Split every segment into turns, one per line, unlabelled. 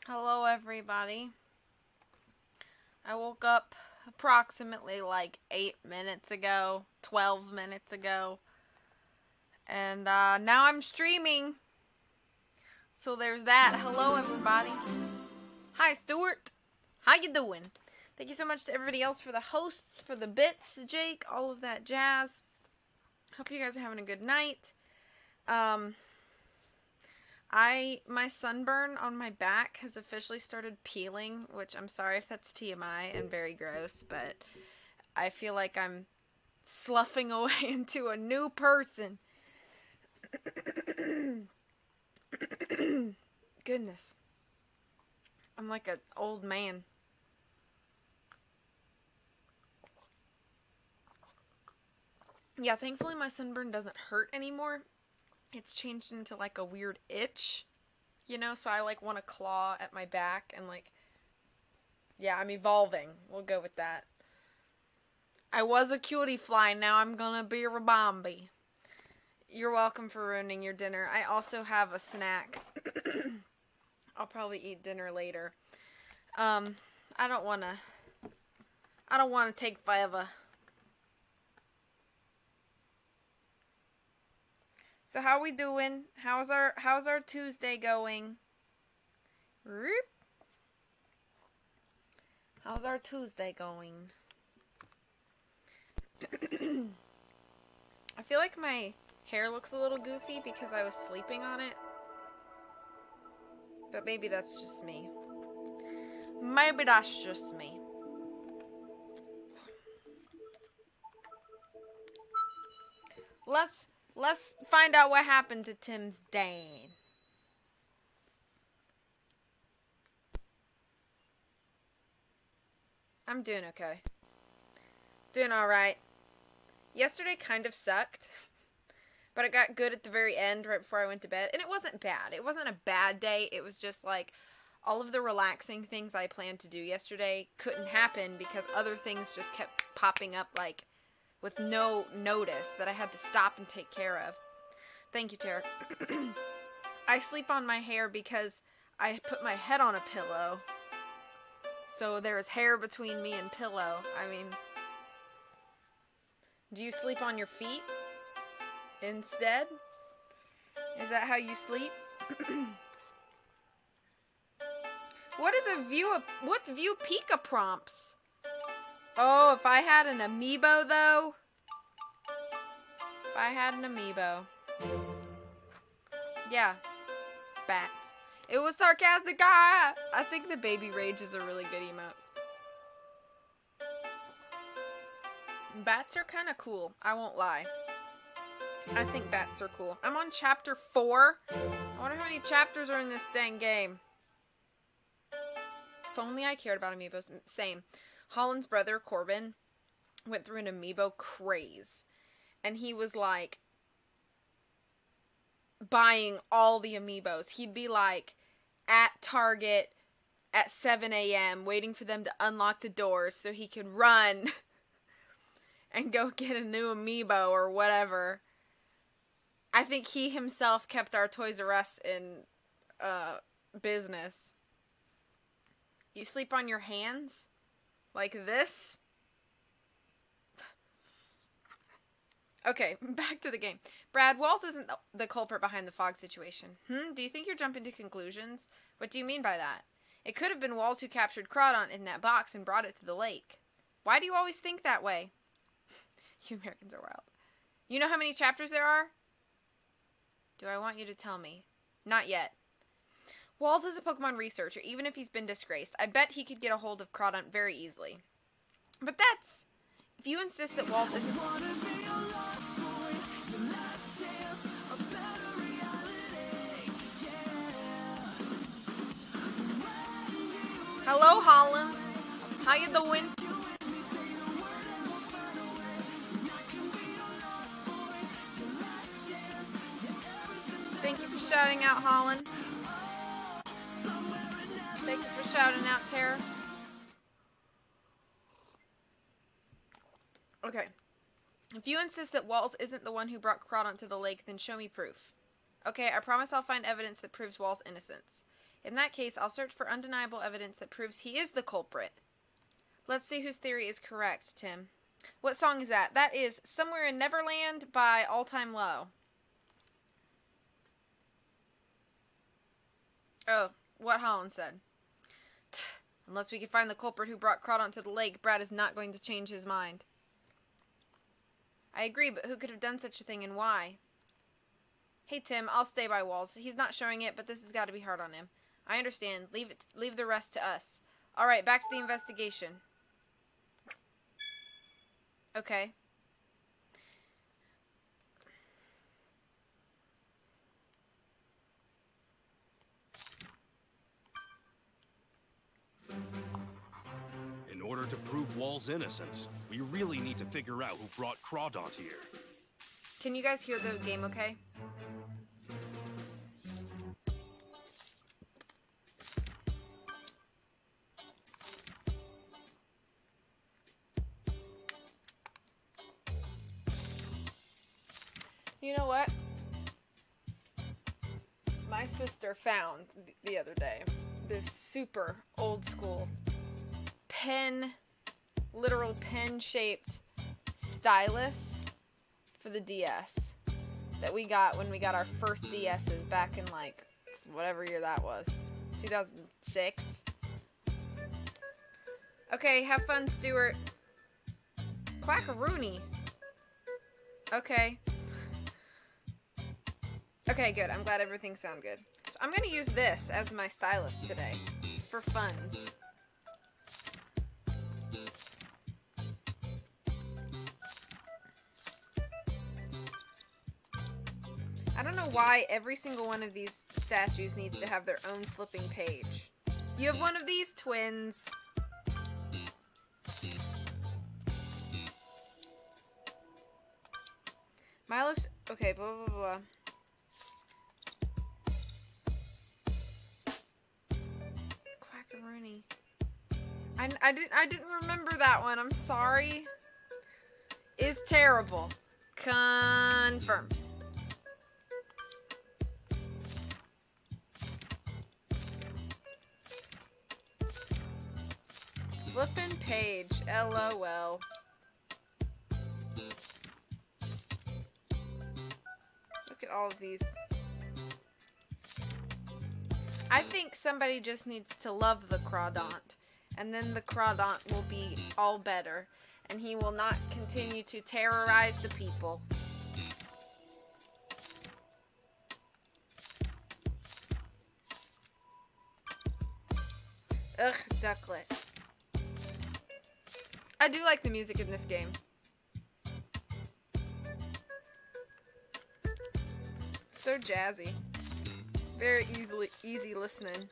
Hello everybody. I woke up approximately like 8 minutes ago, 12 minutes ago. And now I'm streaming. So there's that. Hello everybody. Hi Stuart. How you doing? Thank you so much to everybody else for the hosts, for the bits, Jake, all of that jazz. Hope you guys are having a good night. My sunburn on my back has officially started peeling, which I'm sorry if that's TMI and very gross, but I feel like I'm sloughing away into a new person. Goodness. I'm like an old man. Yeah, thankfully my sunburn doesn't hurt anymore. It's changed into like a weird itch, you know, so I like want to claw at my back and like, yeah, I'm evolving. We'll go with that. I was a cutie fly, now I'm gonna be a Rabambi. You're welcome for ruining your dinner. I also have a snack. I'll probably eat dinner later. I don't wanna take forever. So how we doing? How's our Tuesday going? How's our Tuesday going? I feel like my hair looks a little goofy because I was sleeping on it. But maybe that's just me. Maybe that's just me. Let's find out what happened to Tim's Dane. I'm doing okay. Doing alright. Yesterday kind of sucked. But it got good at the very end right before I went to bed. And it wasn't bad. It wasn't a bad day. It was just like all of the relaxing things I planned to do yesterday couldn't happen because other things just kept popping up like with no notice that I had to stop and take care of. Thank you, Tara. I sleep on my hair because I put my head on a pillow. So there's hair between me and pillow. I mean, do you sleep on your feet instead? Is that how you sleep? What's View Pika prompts? Oh, if I had an amiibo though. If I had an amiibo. Yeah. Bats. It was sarcastic. Ah! I think the Baby Rage is a really good emote. Bats are kind of cool. I won't lie. I think bats are cool. I'm on chapter 4. I wonder how many chapters are in this dang game. If only I cared about amiibos. Same. Holland's brother, Corbin, went through an amiibo craze. And he was like buying all the amiibos. He'd be like at Target at 7 a.m. waiting for them to unlock the doors so he could run and go get a new amiibo or whatever. I think he himself kept our Toys R Us in business. You sleep on your hands? Like this? Okay, back to the game. Brad, Walls isn't the culprit behind the fog situation. Do you think you're jumping to conclusions? What do you mean by that? It could have been Walls who captured Crawdon in that box and brought it to the lake. Why do you always think that way? You Americans are wild. You know how many chapters there are? Do I want you to tell me? Not yet. Walls is a Pokemon researcher, even if he's been disgraced. I bet he could get a hold of Crawdon very easily. But that's... If you insist that Walls isn't... Hello, Holland. How you doing? Thank you for shouting out, Holland. Thank you for shouting out, Tara. Okay. If you insist that Walls isn't the one who brought Crawdon to the lake, then show me proof. Okay, I promise I'll find evidence that proves Walls' innocence. In that case, I'll search for undeniable evidence that proves he is the culprit. Let's see whose theory is correct, Tim. What song is that? That is Somewhere in Neverland by All Time Low. Oh, what Holland said. Unless we can find the culprit who brought Crawdon to the lake, Brad is not going to change his mind. I agree, but who could have done such a thing and why? Hey, Tim, I'll stay by Walls. He's not showing it, but this has got to be hard on him. I understand. Leave the rest to us. All right, back to the investigation. Okay.
In order to prove Walls' innocence, we really need to figure out who brought Crawdon here.
Can you guys hear the game okay? You know what? My sister found the other day this super old school literal pen-shaped stylus for the DS that we got when we got our first DSs back in like whatever year that was, 2006. Okay, have fun, Stuart. Quackaroony. Okay. Okay, good. I'm glad everything sounded good. So I'm going to use this as my stylus today for funs. I don't know why every single one of these statues needs to have their own flipping page. You have one of these, twins. Milo's... Okay, blah, blah, blah. Quackaroony. I didn't remember that one. I'm sorry. Is terrible. Confirm. Flippin' page. LOL. Look at all of these. I think somebody just needs to love the Crawdaunt, and then the Crawdaunt will be all better, and he will not continue to terrorize the people. Ugh, Ducklet. I do like the music in this game. So jazzy. Very easy listening.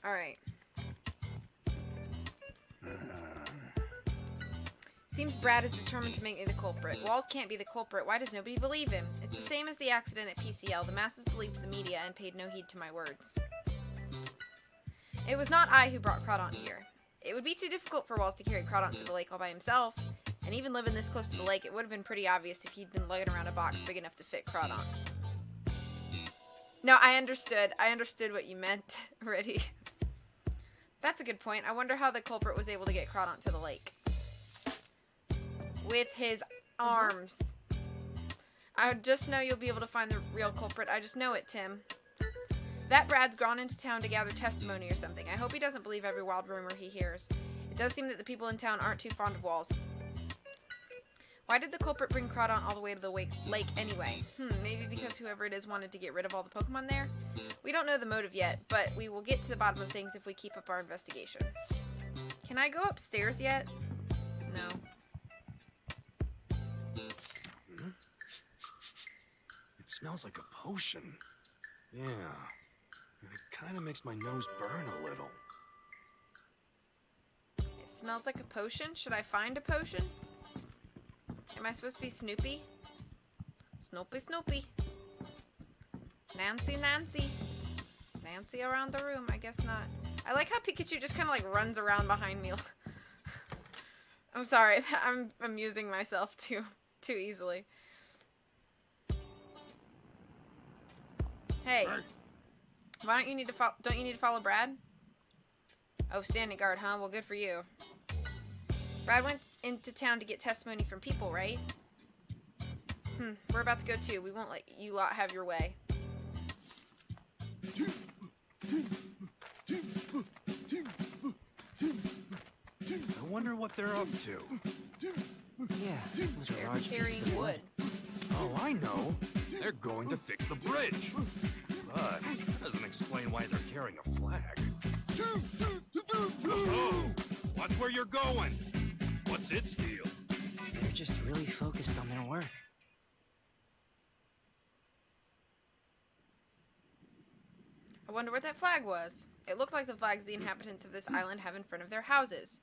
Alright. Seems Brad is determined to make me the culprit. Walls can't be the culprit. Why does nobody believe him? It's the same as the accident at PCL. The masses believed the media and paid no heed to my words. It was not I who brought Crawdaunt here. It would be too difficult for Walls to carry Crawdaunt to the lake all by himself. And even living this close to the lake, it would have been pretty obvious if he'd been lugging around a box big enough to fit Crawdaunt. No, I understood. I understood what you meant already. That's a good point. I wonder how the culprit was able to get Crawdaunt to the lake. With his arms. I just know you'll be able to find the real culprit. I just know it, Tim. That Brad's gone into town to gather testimony or something. I hope he doesn't believe every wild rumor he hears. It does seem that the people in town aren't too fond of Walls. Why did the culprit bring Crawdaunt all the way to the lake anyway? Maybe because whoever it is wanted to get rid of all the Pokemon there? We don't know the motive yet, but we will get to the bottom of things if we keep up our investigation. Can I go upstairs yet? No.
It smells like a potion. Yeah. It kind of makes my nose burn a little.
It smells like a potion? Should I find a potion? Am I supposed to be Snoopy? Snoopy, Snoopy. Nancy, Nancy. Nancy around the room. I guess not. I like how Pikachu just kind of like runs around behind me. I'm sorry. I'm amusing myself too easily. Hey. Why don't you need to follow Brad? Oh, standing guard, huh? Well, good for you. Brad went into town to get testimony from people, right? We're about to go too. We won't let you lot have your way.
I wonder what they're up to.
Yeah, Mr.
They're
Raj,
carrying wood.
Oh, I know. They're going to fix the bridge. But that doesn't explain why they're carrying a flag. Oh, watch where you're going. What's its deal?
They're just really focused on their work.
I wonder what that flag was. It looked like the flags the inhabitants of this island have in front of their houses.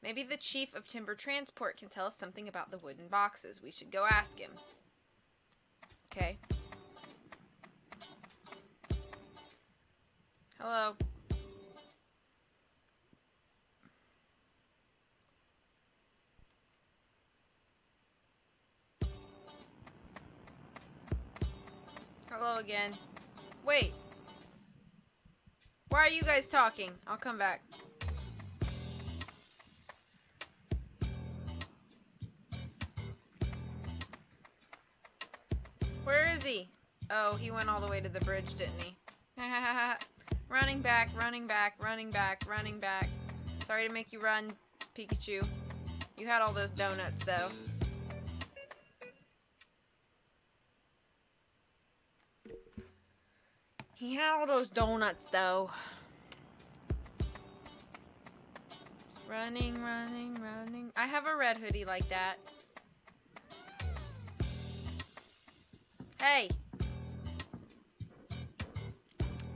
Maybe the chief of Timber Transport can tell us something about the wooden boxes. We should go ask him. Okay. Hello. Hello again. Wait. Why are you guys talking? I'll come back. Where is he? Oh, he went all the way to the bridge, didn't he? Running back, running back, running back, running back. Sorry to make you run, Pikachu. You had all those donuts, though. He had all those donuts, though. Running, running, running. I have a red hoodie like that. Hey!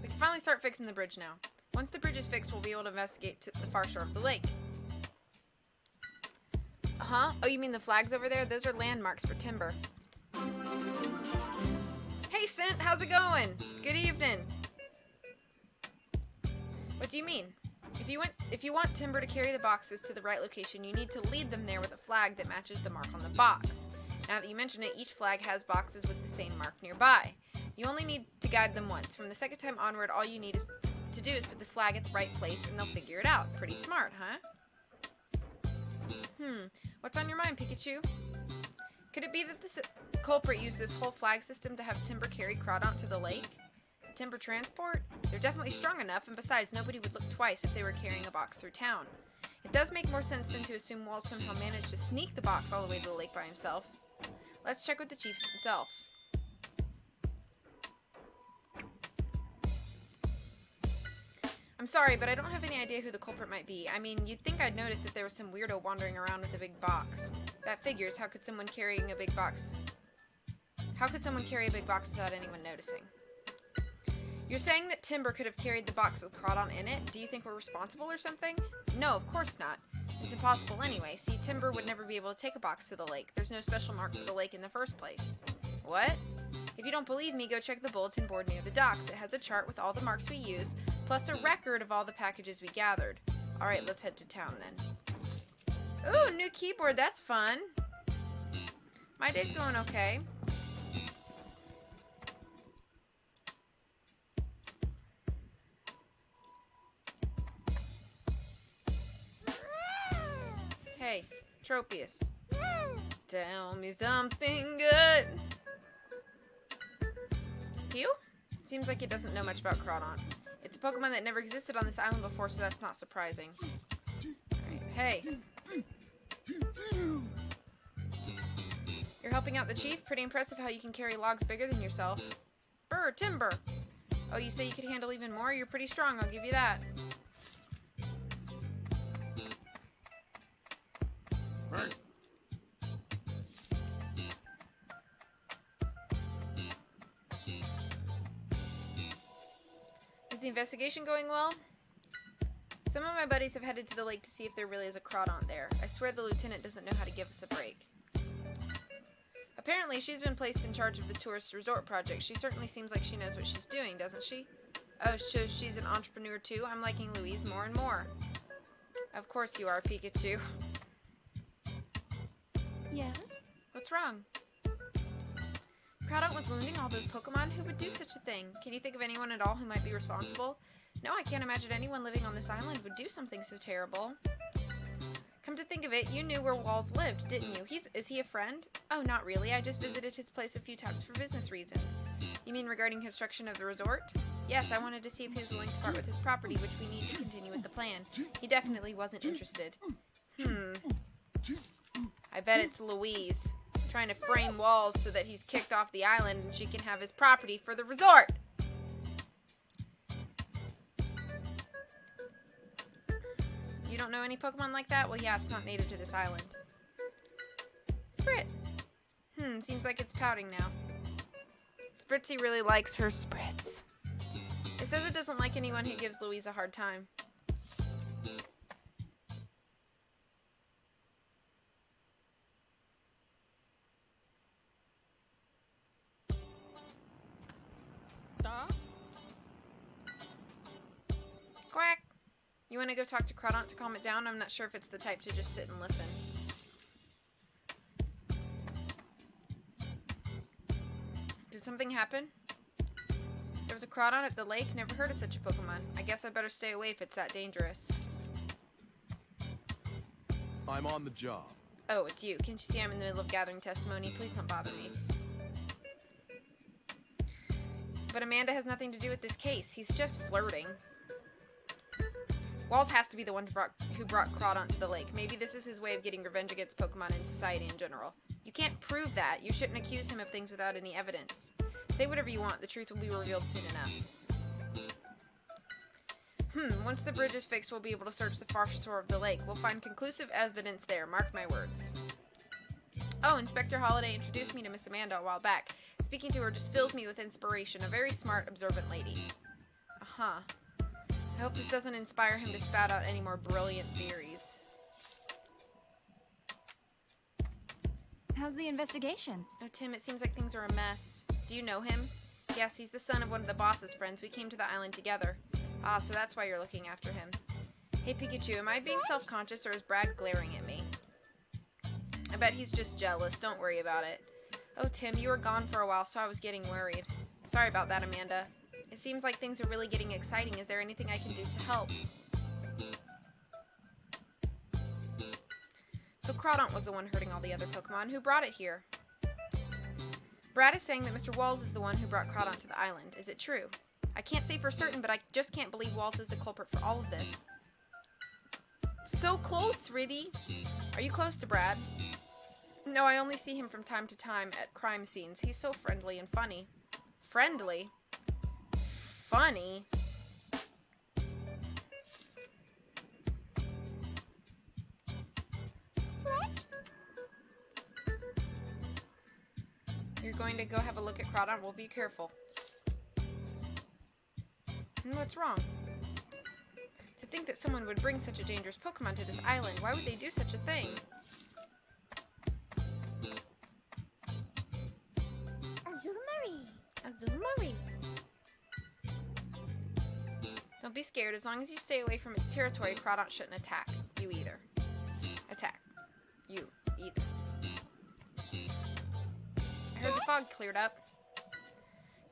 We can finally start fixing the bridge now. Once the bridge is fixed, we'll be able to investigate to the far shore of the lake. Huh? Oh, you mean the flags over there? Those are landmarks for Timber. Hey, Cent! How's it going? Good evening. What do you mean? If you want Timber to carry the boxes to the right location, you need to lead them there with a flag that matches the mark on the box. Now that you mention it, each flag has boxes with the same mark nearby. You only need to guide them once. From the second time onward, all you need to do is put the flag at the right place and they'll figure it out. Pretty smart, huh? What's on your mind, Pikachu? Could it be that the culprit used this whole flag system to have Timber carry Crawdaunt to the lake? Timber transport? They're definitely strong enough, and besides, nobody would look twice if they were carrying a box through town. It does make more sense than to assume Walls somehow managed to sneak the box all the way to the lake by himself. Let's check with the chief himself. I'm sorry, but I don't have any idea who the culprit might be. I mean, you'd think I'd notice if there was some weirdo wandering around with a big box. That figures. How could someone carry a big box without anyone noticing? You're saying that Timber could have carried the box with Crawdaunt in it? Do you think we're responsible or something? No, of course not. It's impossible anyway. See, Timber would never be able to take a box to the lake. There's no special mark for the lake in the first place. What? If you don't believe me, go check the bulletin board near the docks. It has a chart with all the marks we use, plus a record of all the packages we gathered. Alright, let's head to town then. Ooh, new keyboard. That's fun. My day's going okay. Hey, Tropius. Tell me something good. Hugh? Seems like it doesn't know much about Crawdaunt. It's a Pokemon that never existed on this island before, so that's not surprising. Alright, hey. You're helping out the chief? Pretty impressive how you can carry logs bigger than yourself. Brr, Timber! Oh, you say you could handle even more? You're pretty strong, I'll give you that.
Right.
Is the investigation going well? Some of my buddies have headed to the lake to see if there really is a Crawdaunt there. I swear the lieutenant doesn't know how to give us a break. Apparently, she's been placed in charge of the tourist resort project. She certainly seems like she knows what she's doing, doesn't she? Oh, so she's an entrepreneur too? I'm liking Louise more and more. Of course you are, Pikachu.
Yes?
What's wrong? Crawdaunt was wounding all those Pokemon? Who would do such a thing? Can you think of anyone at all who might be responsible? No, I can't imagine anyone living on this island would do something so terrible. Come to think of it, you knew where Walls lived, didn't you? Is he a friend? Oh, not really. I just visited his place a few times for business reasons. You mean regarding construction of the resort? Yes, I wanted to see if he was willing to part with his property, which we need to continue with the plan. He definitely wasn't interested. I bet it's Louise, trying to frame Walls so that he's kicked off the island and she can have his property for the resort. You don't know any Pokemon like that? Well, yeah, it's not native to this island. Sprit. Seems like it's pouting now. Spritzy really likes her Sprits. It says it doesn't like anyone who gives Louise a hard time. Quack! You want to go talk to Crawdaunt to calm it down? I'm not sure if it's the type to just sit and listen. Did something happen? There was a Crawdaunt at the lake? Never heard of such a Pokemon. I guess I better stay away if it's that dangerous.
I'm on the job.
Oh, it's you. Can't you see I'm in the middle of gathering testimony? Please don't bother me. But Amanda has nothing to do with this case. He's just flirting. Walls has to be the one who brought Crawdaunt to the lake. Maybe this is his way of getting revenge against Pokemon and society in general. You can't prove that. You shouldn't accuse him of things without any evidence. Say whatever you want. The truth will be revealed soon enough. Once the bridge is fixed, we'll be able to search the far shore of the lake. We'll find conclusive evidence there. Mark my words. Oh, Inspector Holiday introduced me to Miss Amanda a while back. Speaking to her just fills me with inspiration. A very smart, observant lady. I hope this doesn't inspire him to spout out any more brilliant theories.
How's the investigation?
Oh, Tim, it seems like things are a mess. Do you know him? Yes, he's the son of one of the boss's friends. We came to the island together. Ah, so that's why you're looking after him. Hey, Pikachu, am I being self-conscious or is Brad glaring at me? I bet he's just jealous. Don't worry about it. Oh, Tim, you were gone for a while, so I was getting worried. Sorry about that, Amanda. It seems like things are really getting exciting. Is there anything I can do to help? So So Crawdaunt was the one hurting all the other Pokemon. Who brought it here? Brad is saying that Mr. Walls is the one who brought Crawdaunt to the island. Is it true? I can't say for certain, but I just can't believe Walls is the culprit for all of this. So close, Riddy. Are you close to Brad? No, I only see him from time to time at crime scenes. He's so friendly and funny. Friendly? Funny? You're going to go have a look at Crawdaunt? Well, be careful. What's wrong? To think that someone would bring such a dangerous Pokemon to this island. Why would they do such a thing?
Azumarill.
Azumarill. Don't be scared. As long as you stay away from its territory, Crawdaunt shouldn't attack. You either. Attack. You either. I heard the fog cleared up.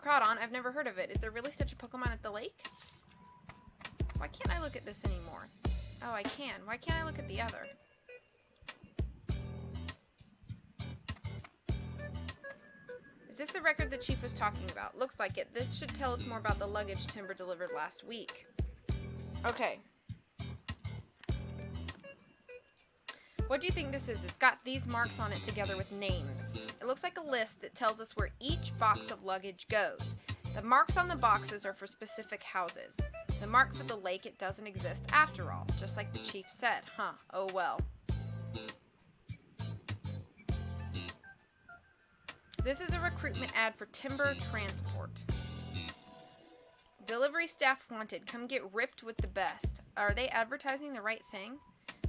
Crawdaunt, I've never heard of it. Is there really such a Pokemon at the lake? Why can't I look at this anymore? Oh, I can. Why can't I look at the other? Is this the record the Chief was talking about? Looks like it. This should tell us more about the luggage Timber delivered last week. Okay. What do you think this is? It's got these marks on it together with names. It looks like a list that tells us where each box of luggage goes. The marks on the boxes are for specific houses. The mark for the lake, it doesn't exist after all, just like the Chief said, huh? Oh well. This is a recruitment ad for Timber Transport. Delivery staff wanted. Come get ripped with the best. Are they advertising the right thing?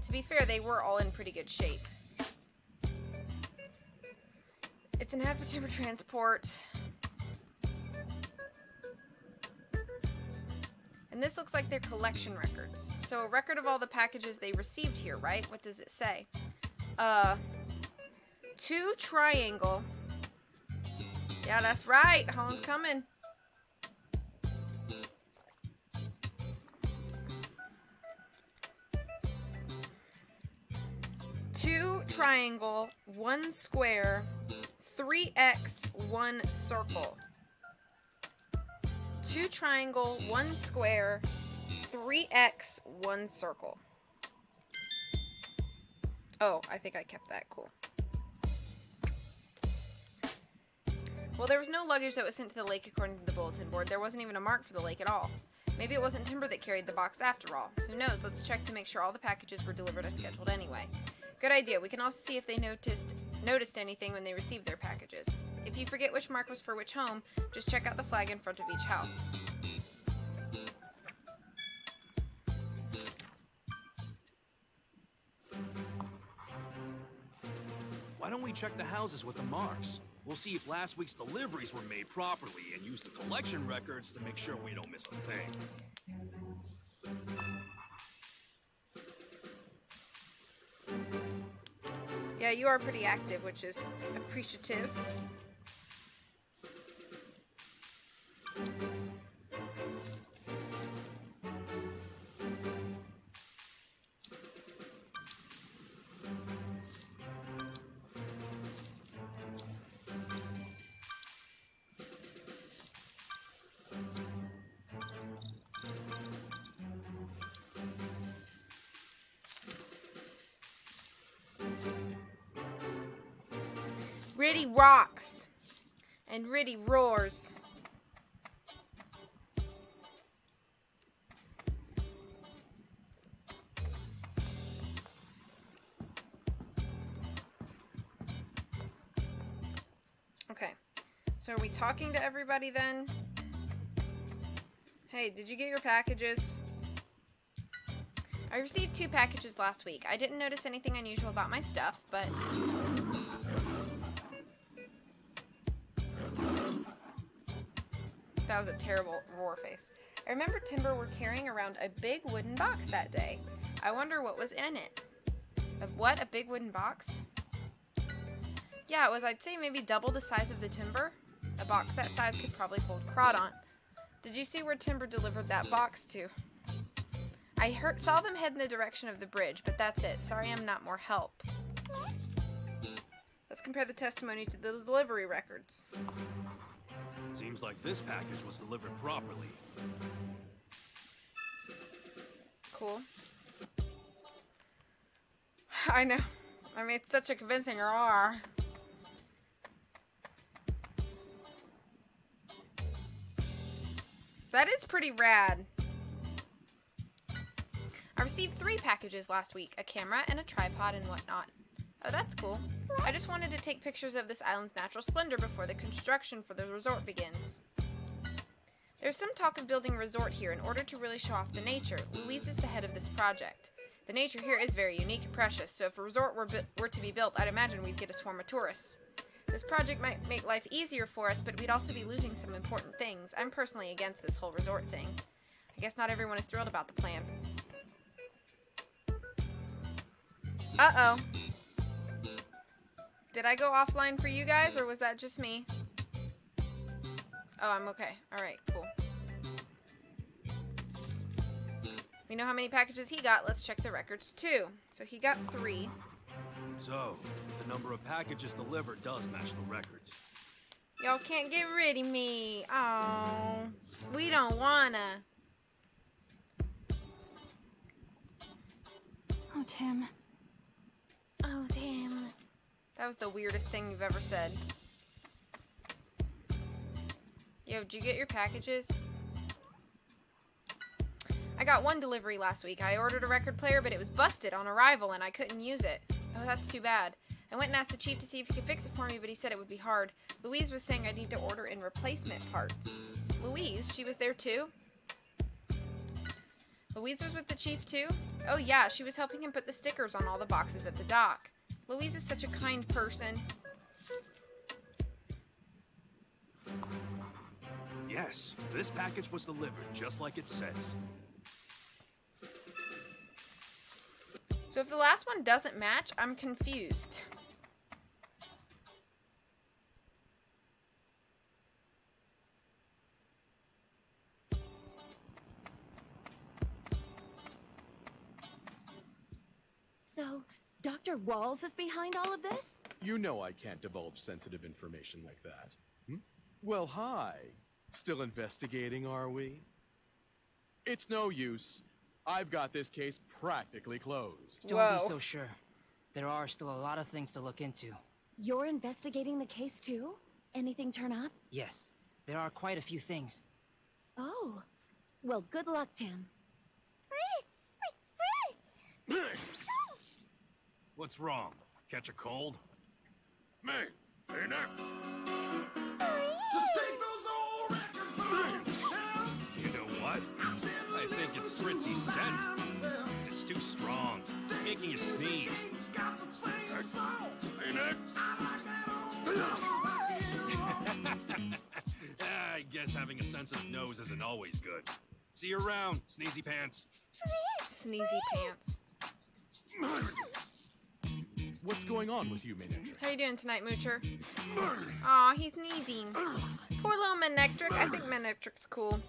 To be fair, they were all in pretty good shape. It's an ad for Timber Transport. And this looks like their collection records. So a record of all the packages they received here, right? What does it say? 2 triangle. Yeah, that's right. Holland's coming. 2 triangle, 1 square, 3x, 1 circle. 2 triangle, 1 square, 3x, 1 circle. Oh, I think I kept that. Cool. Well, there was no luggage that was sent to the lake according to the bulletin board. There wasn't even a mark for the lake at all. Maybe it wasn't Timber that carried the box after all. Who knows? Let's check to make sure all the packages were delivered as scheduled anyway. Good idea. We can also see if they noticed anything when they received their packages. If you forget which mark was for which home, just check out the flag in front of each house.
Why don't we check the houses with the marks? We'll see if last week's deliveries were made properly and use the collection records to make sure we don't miss a thing.
Yeah, you are pretty active, which is appreciative. Riddy rocks and Riddy roars. Okay, so are we talking to everybody then? Hey, did you get your packages? I received 2 packages last week. I didn't notice anything unusual about my stuff, but... That was a terrible roar face. I remember Timber were carrying around a big wooden box that day. I wonder what was in it. What? A big wooden box? Yeah, it was, I'd say, maybe double the size of the Timber. A box that size could probably hold Crawdaunt. Did you see where Timber delivered that box to? I saw them head in the direction of the bridge, but that's it. Sorry I'm not more help. Let's compare the testimony to the delivery records.
Seems like this package was delivered properly.
Cool. I know. I mean, it's such a convincing roar. That is pretty rad. I received 3 packages last week, a camera and a tripod and whatnot. Oh, that's cool. I just wanted to take pictures of this island's natural splendor before the construction for the resort begins. There's some talk of building a resort here in order to really show off the nature. Louise is the head of this project. The nature here is very unique and precious, so if a resort were to be built, I'd imagine we'd get a swarm of tourists. This project might make life easier for us, but we'd also be losing some important things. I'm personally against this whole resort thing. I guess not everyone is thrilled about the plan. Uh-oh. Did I go offline for you guys, or was that just me? Oh, I'm okay. Alright, cool. We know how many packages he got. Let's check the records, too. So he got 3.
So, the number of packages delivered does match the records.
Y'all can't get rid of me. Oh, we don't wanna.
Oh, Tim.
Oh, damn. That was the weirdest thing you've ever said. Yo, did you get your packages? I got 1 delivery last week. I ordered a record player, but it was busted on arrival and I couldn't use it. Oh, that's too bad. I went and asked the chief to see if he could fix it for me, but he said it would be hard. Louise was saying I need to order in replacement parts. Louise? She was there too? Louise was with the chief too? Oh yeah, she was helping him put the stickers on all the boxes at the dock. Louise is such a kind person.
Yes, this package was delivered just like it says.
So if the last one doesn't match, I'm confused.
So, Dr. Walls is behind all of this?
You know I can't divulge sensitive information like that. Hmm? Well, hi. Still investigating, are we? It's no use. I've got this case practically closed.
Don't
Whoa.
be so sure. There are still a lot of things to look into.
You're investigating the case too? Anything turn up?
Yes, there are quite a few things.
Oh. Well, good luck, Tim. Spritz! Spritz! Spritz!
What's wrong? Catch a cold? Me, hey next.
Just take those old records on.
You know what? I think it's Fritzy's scent. It's too strong, making you sneeze. Hey next. I guess having a sensitive nose isn't always good. See you around, sneezy pants.
Sneezy pants.
What's going on with you, Manectric?
How you doing tonight, Moocher? Aw, he's sneezing. Poor little Manectric. I think Manectric's cool.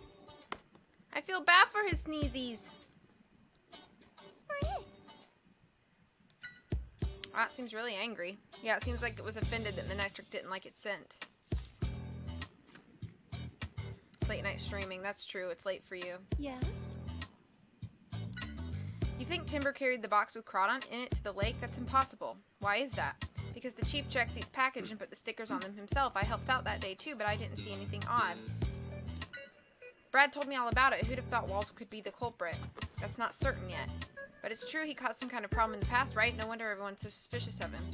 I feel bad for his sneezies. Ah, it seems really angry. Yeah, it seems like it was offended that Manectric didn't like its scent. Late night streaming, that's true. It's late for you.
Yes?
You think Timber carried the box with Crawdon in it to the lake? That's impossible. Why is that? Because the chief checks each package and put the stickers on them himself. I helped out that day too, but I didn't see anything odd. Brad told me all about it. Who'd have thought Walls could be the culprit? That's not certain yet. But it's true he caused some kind of problem in the past, right? No wonder everyone's so suspicious of him.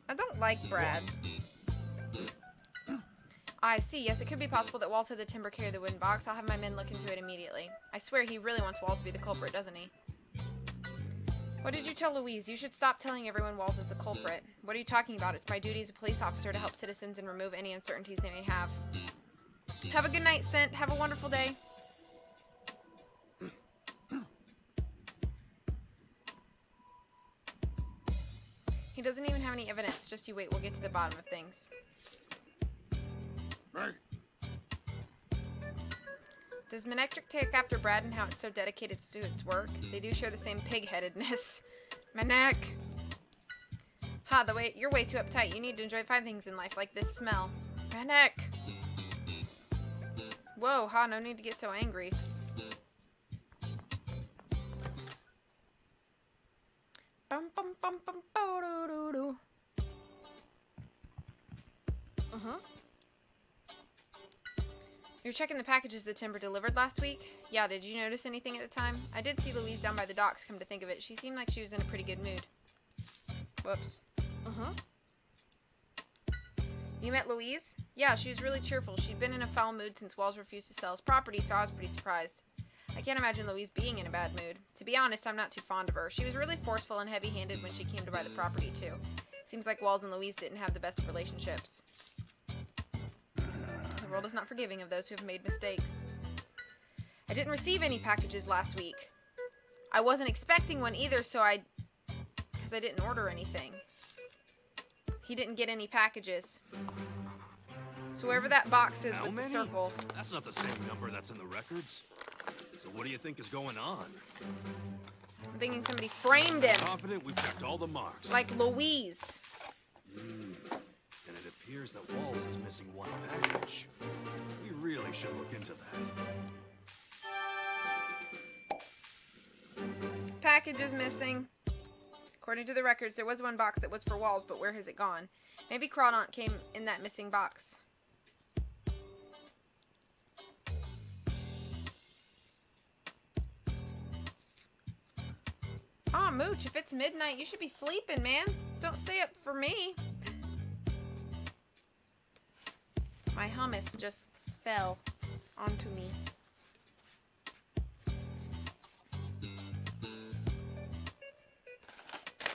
I don't like Brad. I see. Yes, it could be possible that Walls had the Timber carry the wooden box. I'll have my men look into it immediately. I swear he really wants Walls to be the culprit, doesn't he? What did you tell Louise? You should stop telling everyone Walls is the culprit. What are you talking about? It's my duty as a police officer to help citizens and remove any uncertainties they may have. Have a good night, Scent. Have a wonderful day. He doesn't even have any evidence. Just you wait. We'll get to the bottom of things. Does Manectric take after Brad and how it's so dedicated to its work? They do share the same pig-headedness. Manek! Ha, you're way too uptight. You need to enjoy fine things in life, like this smell. Manek! Whoa, Ha, no need to get so angry. Bum bum bum bum bo do do do. Uh-huh. You're checking the packages the Timber delivered last week? Yeah, did you notice anything at the time? I did see Louise down by the docks, come to think of it. She seemed like she was in a pretty good mood. Whoops. Uh-huh. You met Louise? Yeah, she was really cheerful. She'd been in a foul mood since Walls refused to sell his property, so I was pretty surprised. I can't imagine Louise being in a bad mood. To be honest, I'm not too fond of her. She was really forceful and heavy-handed when she came to buy the property, too. Seems like Walls and Louise didn't have the best of relationships. The world is not forgiving of those who have made mistakes. I didn't receive any packages last week. I wasn't expecting one either, because I didn't order anything. He didn't get any packages. So wherever that box is with the circle.
That's not the same number that's in the records. So what do you think is going on?
I'm thinking somebody framed him.
Confident we've checked all the marks.
Like Louise.
And it appears that Walls is missing one package. We really should look into that.
Package is missing. According to the records, there was one box that was for Walls, but where has it gone? Maybe Crawdaunt came in that missing box. Aw, Mooch, if it's midnight, you should be sleeping, man. Don't stay up for me. My hummus just fell onto me.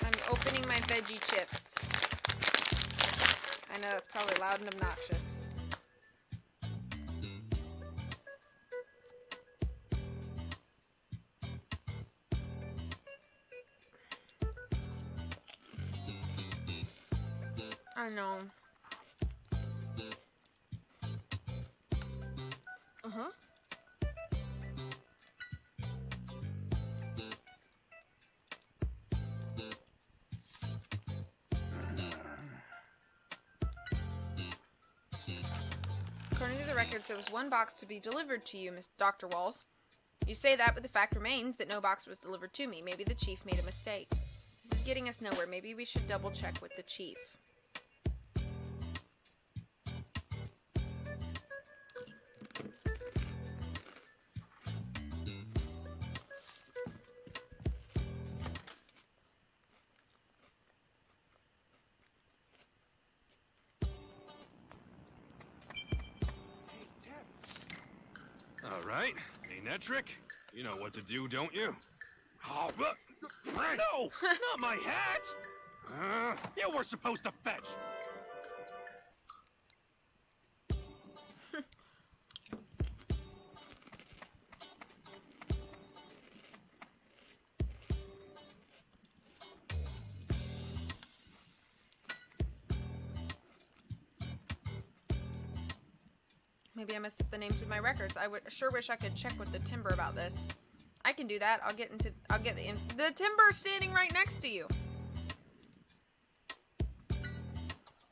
I'm opening my veggie chips. I know that's probably loud and obnoxious. I know. Uh-huh. According to the records, there was one box to be delivered to you, Miss Dr. Walls. You say that, but the fact remains that no box was delivered to me. Maybe the chief made a mistake. This is getting us nowhere. Maybe we should double check with the chief.
All right. Hey, Netrick, you know what to do, don't you? Oh, no! Not my hat! You were supposed to fetch!
Maybe I messed up the names with my records. I would sure wish I could check with the Timber about this. I can do that. I'll get the Timber standing right next to you.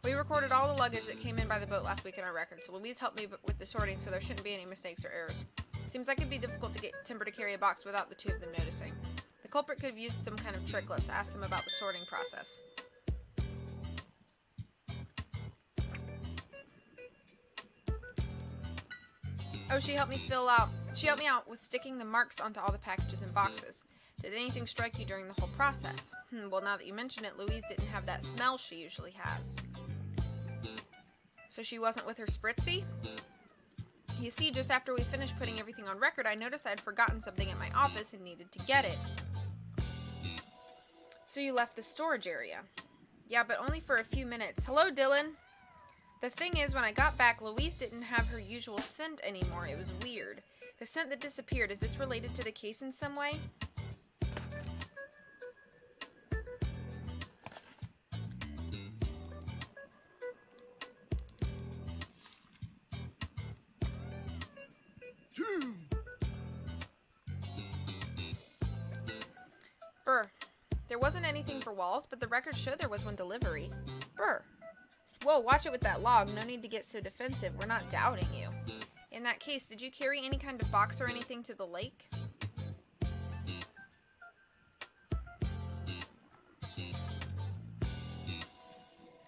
We recorded all the luggage that came in by the boat last week in our records. So Louise helped me with the sorting, so there shouldn't be any mistakes or errors. Seems like it'd be difficult to get Timber to carry a box without the two of them noticing. The culprit could have used some kind of trick. Let's ask them about the sorting process. Oh, she helped me out with sticking the marks onto all the packages and boxes. Did anything strike you during the whole process? Well, now that you mention it, Louise didn't have that smell she usually has. So she wasn't with her Spritzy? You see, just after we finished putting everything on record, I noticed I'd forgotten something at my office and needed to get it. So you left the storage area. Yeah, but only for a few minutes. Hello, Dylan. The thing is, when I got back, Louise didn't have her usual scent anymore. It was weird. The scent that disappeared, is this related to the case in some way? Brr. There wasn't anything for Walls, but the records show there was one delivery. Brr. Whoa, watch it with that log. No need to get so defensive. We're not doubting you. In that case, did you carry any kind of box or anything to the lake?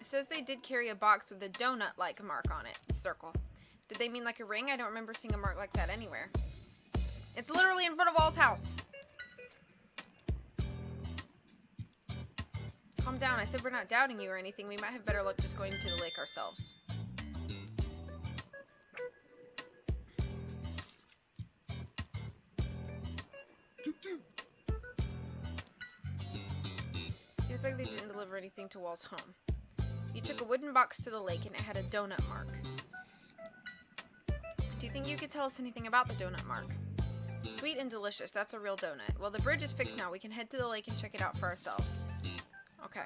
It says they did carry a box with a donut-like mark on it. Circle. Did they mean like a ring? I don't remember seeing a mark like that anywhere. It's literally in front of Wall's house. Calm down. I said we're not doubting you or anything. We might have better luck just going to the lake ourselves. Seems like they didn't deliver anything to Wall's home. You took a wooden box to the lake and it had a donut mark. Do you think you could tell us anything about the donut mark? Sweet and delicious. That's a real donut. Well, the bridge is fixed now. We can head to the lake and check it out for ourselves. Okay.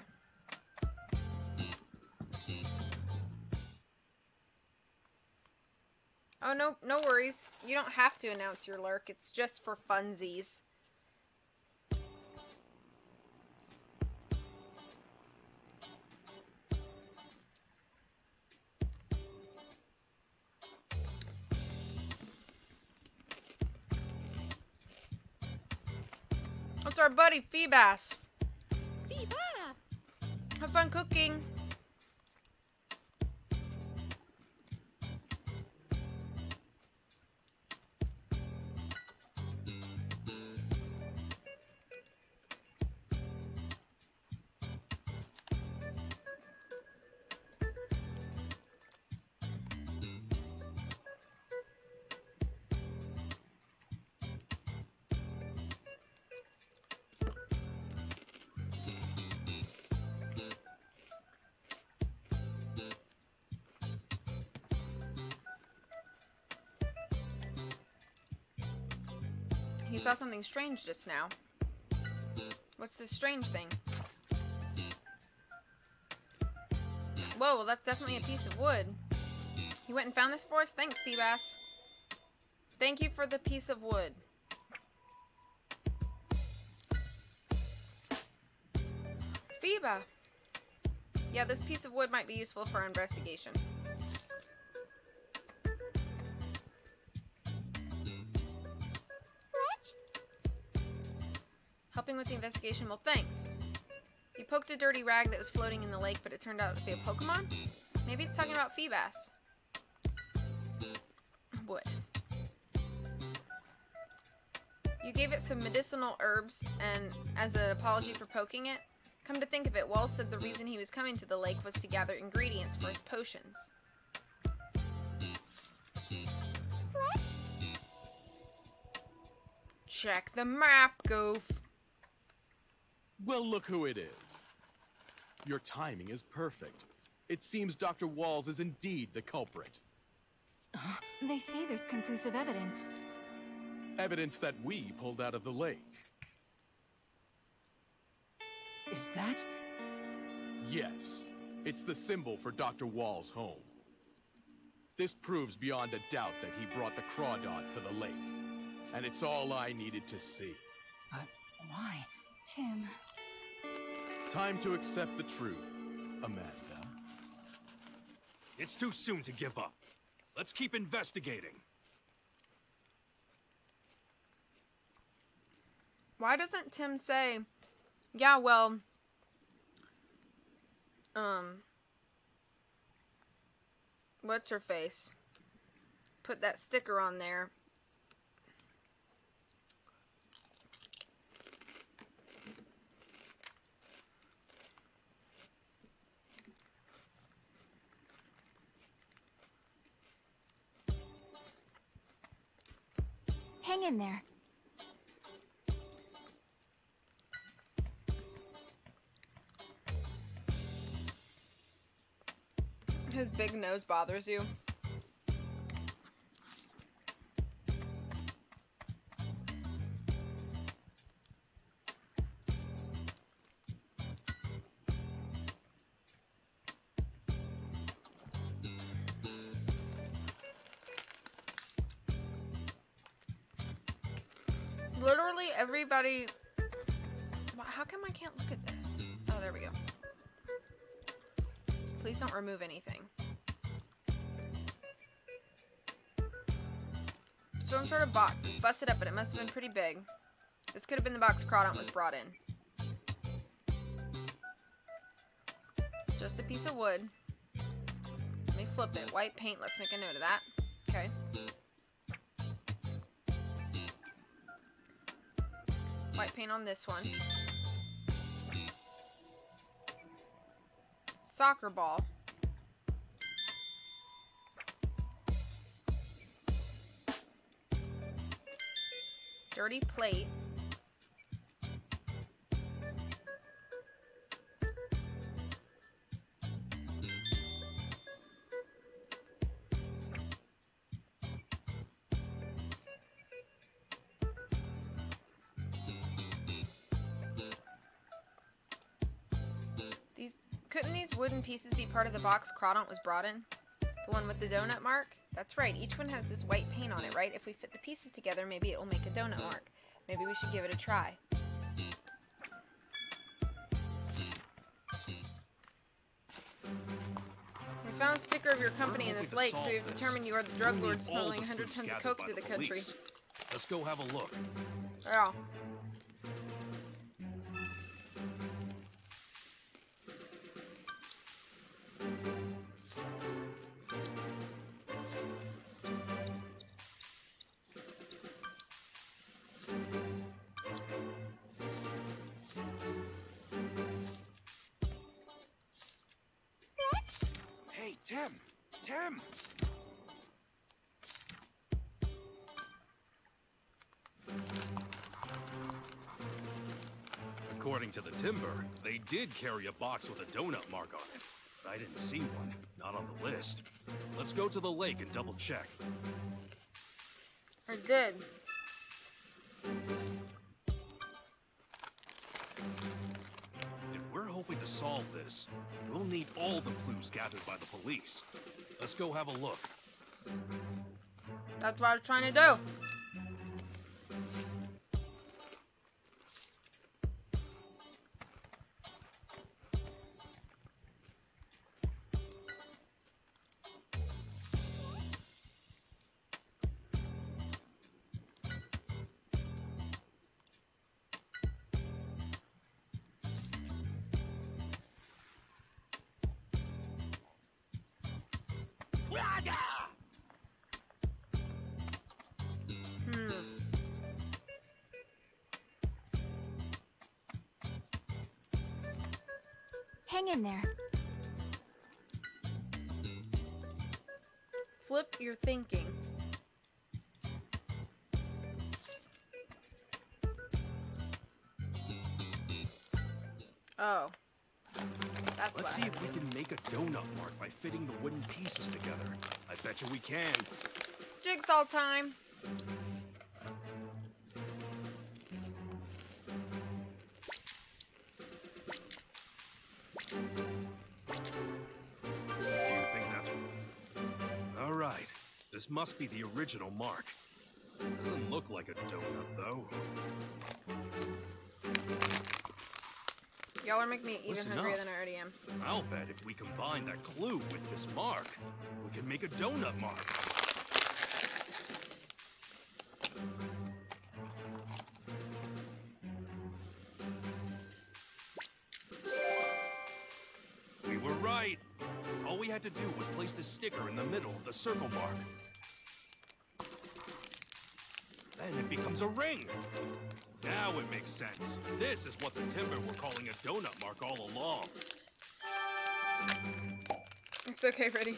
Oh, no worries. You don't have to announce your lurk. It's just for funsies. That's our buddy Feebas. Have fun cooking. You saw something strange just now. What's this strange thing? Whoa, well that's definitely a piece of wood. You went and found this for us? Thanks, Feebas. Thank you for the piece of wood. Phoeba! Yeah, this piece of wood might be useful for our investigation. Helping with the investigation? Well, thanks. You poked a dirty rag that was floating in the lake, but it turned out to be a Pokemon? Maybe it's talking about Feebas. Wood. You gave it some medicinal herbs, and as an apology for poking it, come to think of it, Walls said the reason he was coming to the lake was to gather ingredients for his potions.
What?
Check the map, Goof.
Well, look who it is. Your timing is perfect. It seems Dr. Walls is indeed the culprit.
They say there's conclusive evidence.
Evidence that we pulled out of the lake.
Is that?
Yes, it's the symbol for Dr. Wall's home. This proves beyond a doubt that he brought the Crawdaunt to the lake. And it's all I needed to see.
But why?
Tim.
Time to accept the truth, Amanda.
It's too soon to give up. Let's keep investigating.
Why doesn't Tim say, yeah, well, what's her face? Put that sticker on there.
Hang in there.
His big nose bothers you. Literally everybody... how come I can't look at this? Oh, there we go. Please don't remove anything. Some sort of box. It's busted up, but it must have been pretty big. This could have been the box Crawdaunt was brought in. Just a piece of wood. Let me flip it. White paint. Let's make a note of that. Okay. White paint on this one. Soccer ball. Dirty plate. Couldn't these wooden pieces be part of the box Crawdaunt was brought in? The one with the donut mark? That's right, each one has this white paint on it, right? If we fit the pieces together, maybe it will make a donut mark. Maybe we should give it a try. We found a sticker of your company in this lake, so we've determined you are the drug lord smuggling 100 tons of coke into the country.
Let's go have a look.
Yeah.
Hey, Tim! Tim! According to the timber, they did carry a box with a donut mark on it. But I didn't see one. Not on the list. Let's go to the lake and double check.
I did.
If we're hoping to solve this, we'll need all the clues gathered by the police. Let's go have a look.
That's what I was trying to do.
Hang in there.
Flip your thinking. Oh. That's
Let's
what
see if we can make a donut mark by fitting the wooden pieces together. I bet you we can.
Jigsaw time.
Do you think that's... All right. This must be the original mark. Doesn't look like a donut, though.
Y'all are making me even
Listen
hungrier
up.
than I already am.
I'll bet if we combine that clue with this mark, we can make a donut mark. We were right. All we had to do was place the sticker in the middle of the circle mark. Then it becomes a ring. Now it makes sense. This is what the timber were calling a donut mark all along.
It's okay, Freddy.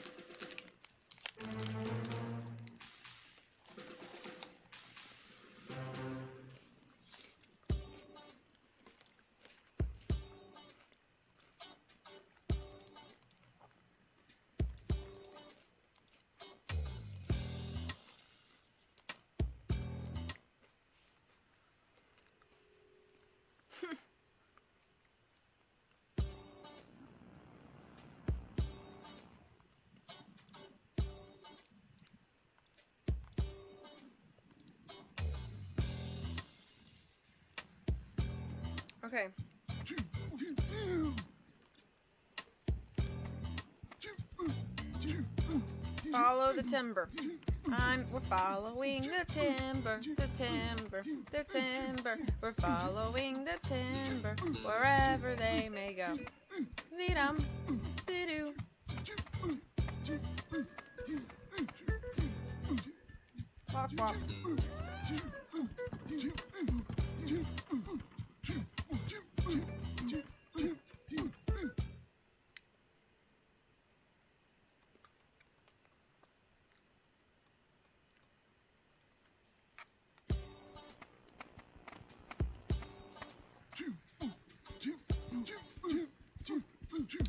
Okay. Follow the timber. We're following the timber, the timber, the timber. We're following the timber wherever they may go. Dee-dum, dee-doo. Walk, walk.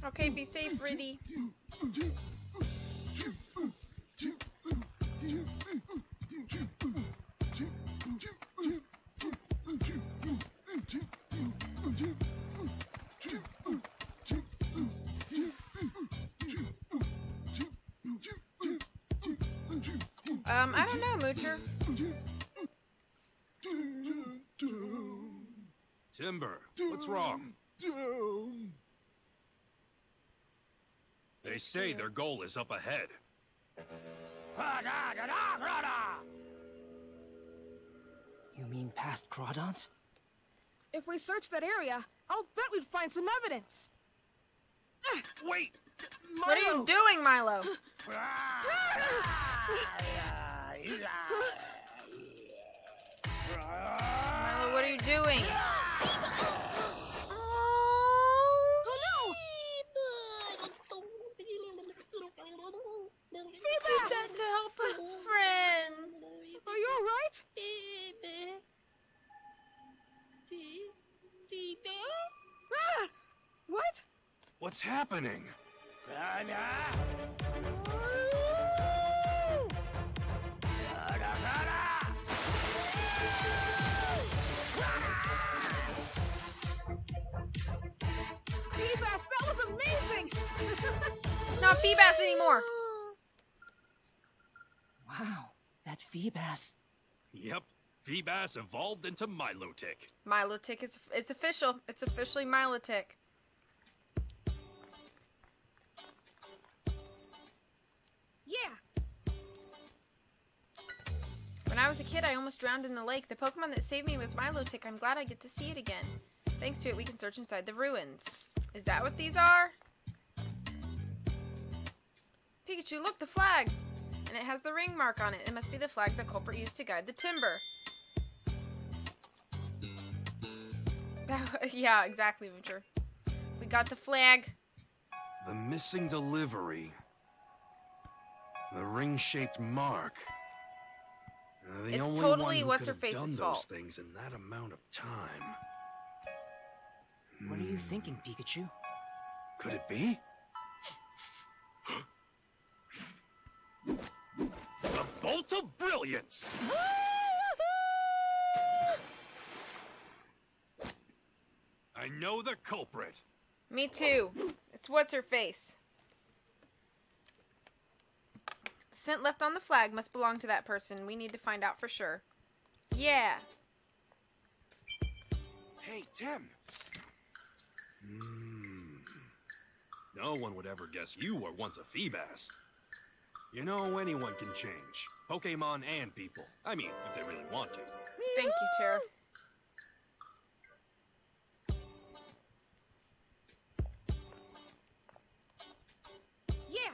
Okay, be safe, Riddy. I don't know, Moocher.
Timber, what's wrong? They say their goal is up ahead.
You mean past Crawdons?
If we search that area, I'll bet we'd find some evidence.
Wait!
What are you doing, Milo? Milo, what are you doing?
Oh no!
He did that to help his friend.
Are you alright? Ah! What?
What's happening?
Feebas, that was amazing!
Not Feebas anymore.
Wow, that Feebas.
Yep, Feebas evolved into Milotic.
Milotic is official. It's officially Milotic.
Yeah.
When I was a kid, I almost drowned in the lake. The Pokemon that saved me was Milotic. I'm glad I get to see it again. Thanks to it, we can search inside the ruins. Is that what these are? Pikachu, look, the flag! And it has the ring mark on it. It must be the flag the culprit used to guide the timber. Yeah, exactly, Moocher. We got the flag.
The missing delivery. The ring-shaped mark. The
It's
only
totally
one who
what's
could
her
have
face's
done those
fault.
things in that amount of time.
What are you thinking, Pikachu?
Could it be? The Bolt of Brilliance! I know the culprit.
Me too. It's what's her face. The scent left on the flag must belong to that person. We need to find out for sure. Yeah.
Hey, Tim. No one would ever guess you were once a Feebas. You know, anyone can change. Pokemon and people. I mean, if they really want to.
Thank you, Tara.
Yeah.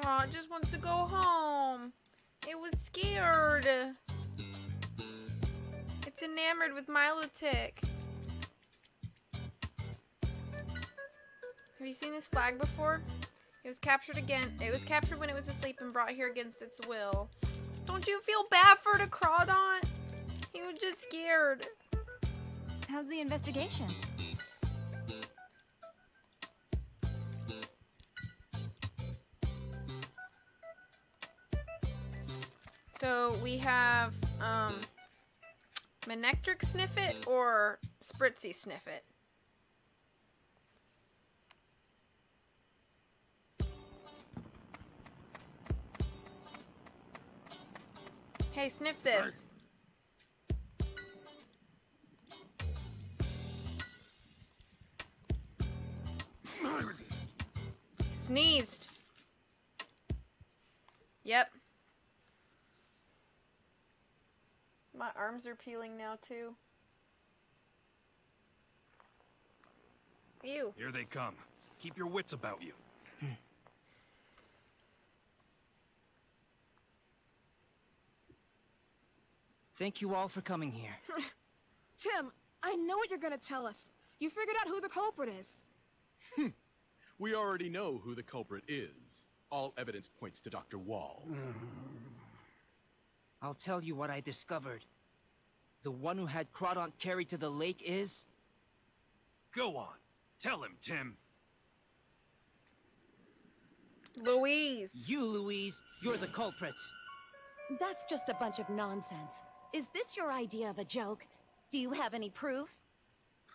Oh, it just wants to go home. It was scared. It's enamored with Milotic. Have you seen this flag before? It was captured again. It was captured when it was asleep and brought here against its will. Don't you feel bad for the Crawdon? He was just scared.
How's the investigation?
So we have Manectric Sniffit or Spritzy sniff it. Hey, sniff this. Sneezed. Yep. My arms are peeling now, too. Ew.
Here they come. Keep your wits about you.
Thank you all for coming here.
Tim, I know what you're gonna tell us. You figured out who the culprit is.
We already know who the culprit is. All evidence points to Dr. Walls.
I'll tell you what I discovered. The one who had Crawdaunt carried to the lake is...
Go on. Tell him, Tim.
Louise.
You, Louise. You're the culprit.
That's just a bunch of nonsense. Is this your idea of a joke? Do you have any proof?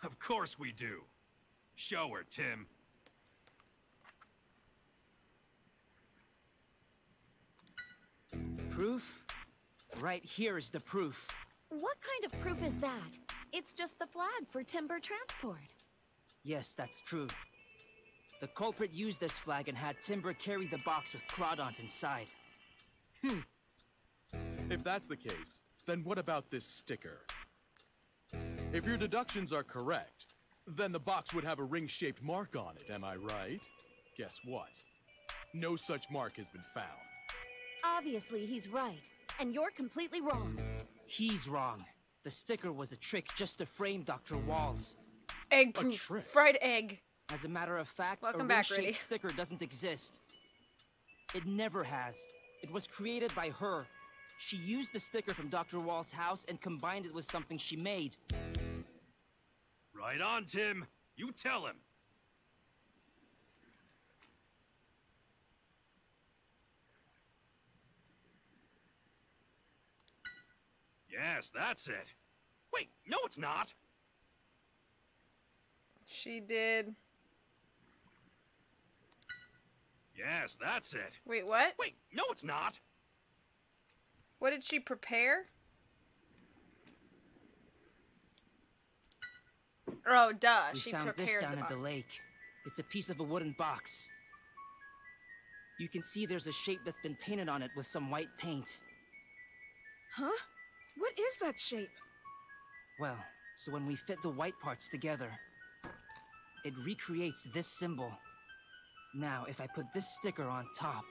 Of course we do. Show her, Tim.
Proof? Right here is the proof.
What kind of proof is that? It's just the flag for timber transport.
Yes, that's true. The culprit used this flag and had Timber carry the box with Crawdaunt inside.
If that's the case, then what about this sticker? If your deductions are correct, then the box would have a ring-shaped mark on it, am I right? Guess what? No such mark has been found.
Obviously, he's right. And you're completely wrong.
He's wrong. The sticker was a trick just to frame Dr. Walls.
Egg
A
proof.
trick?
Fried egg.
As a matter of fact,
Welcome
a
back,
ring-shaped
Rudy.
sticker doesn't exist. It never has. It was created by her. She used the sticker from Dr. Wall's house and combined it with something she made.
Right on, Tim. You tell him. Yes, that's it. Wait, no it's not.
She did.
Yes, that's it.
Wait, what?
Wait, no it's not.
What did she prepare? Oh, duh.
We
She
found this
prepared
down
the
at the
box.
lake. It's a piece of a wooden box. You can see there's a shape that's been painted on it with some white paint.
Huh? What is that shape?
Well, so when we fit the white parts together, it recreates this symbol. Now, if I put this sticker on top...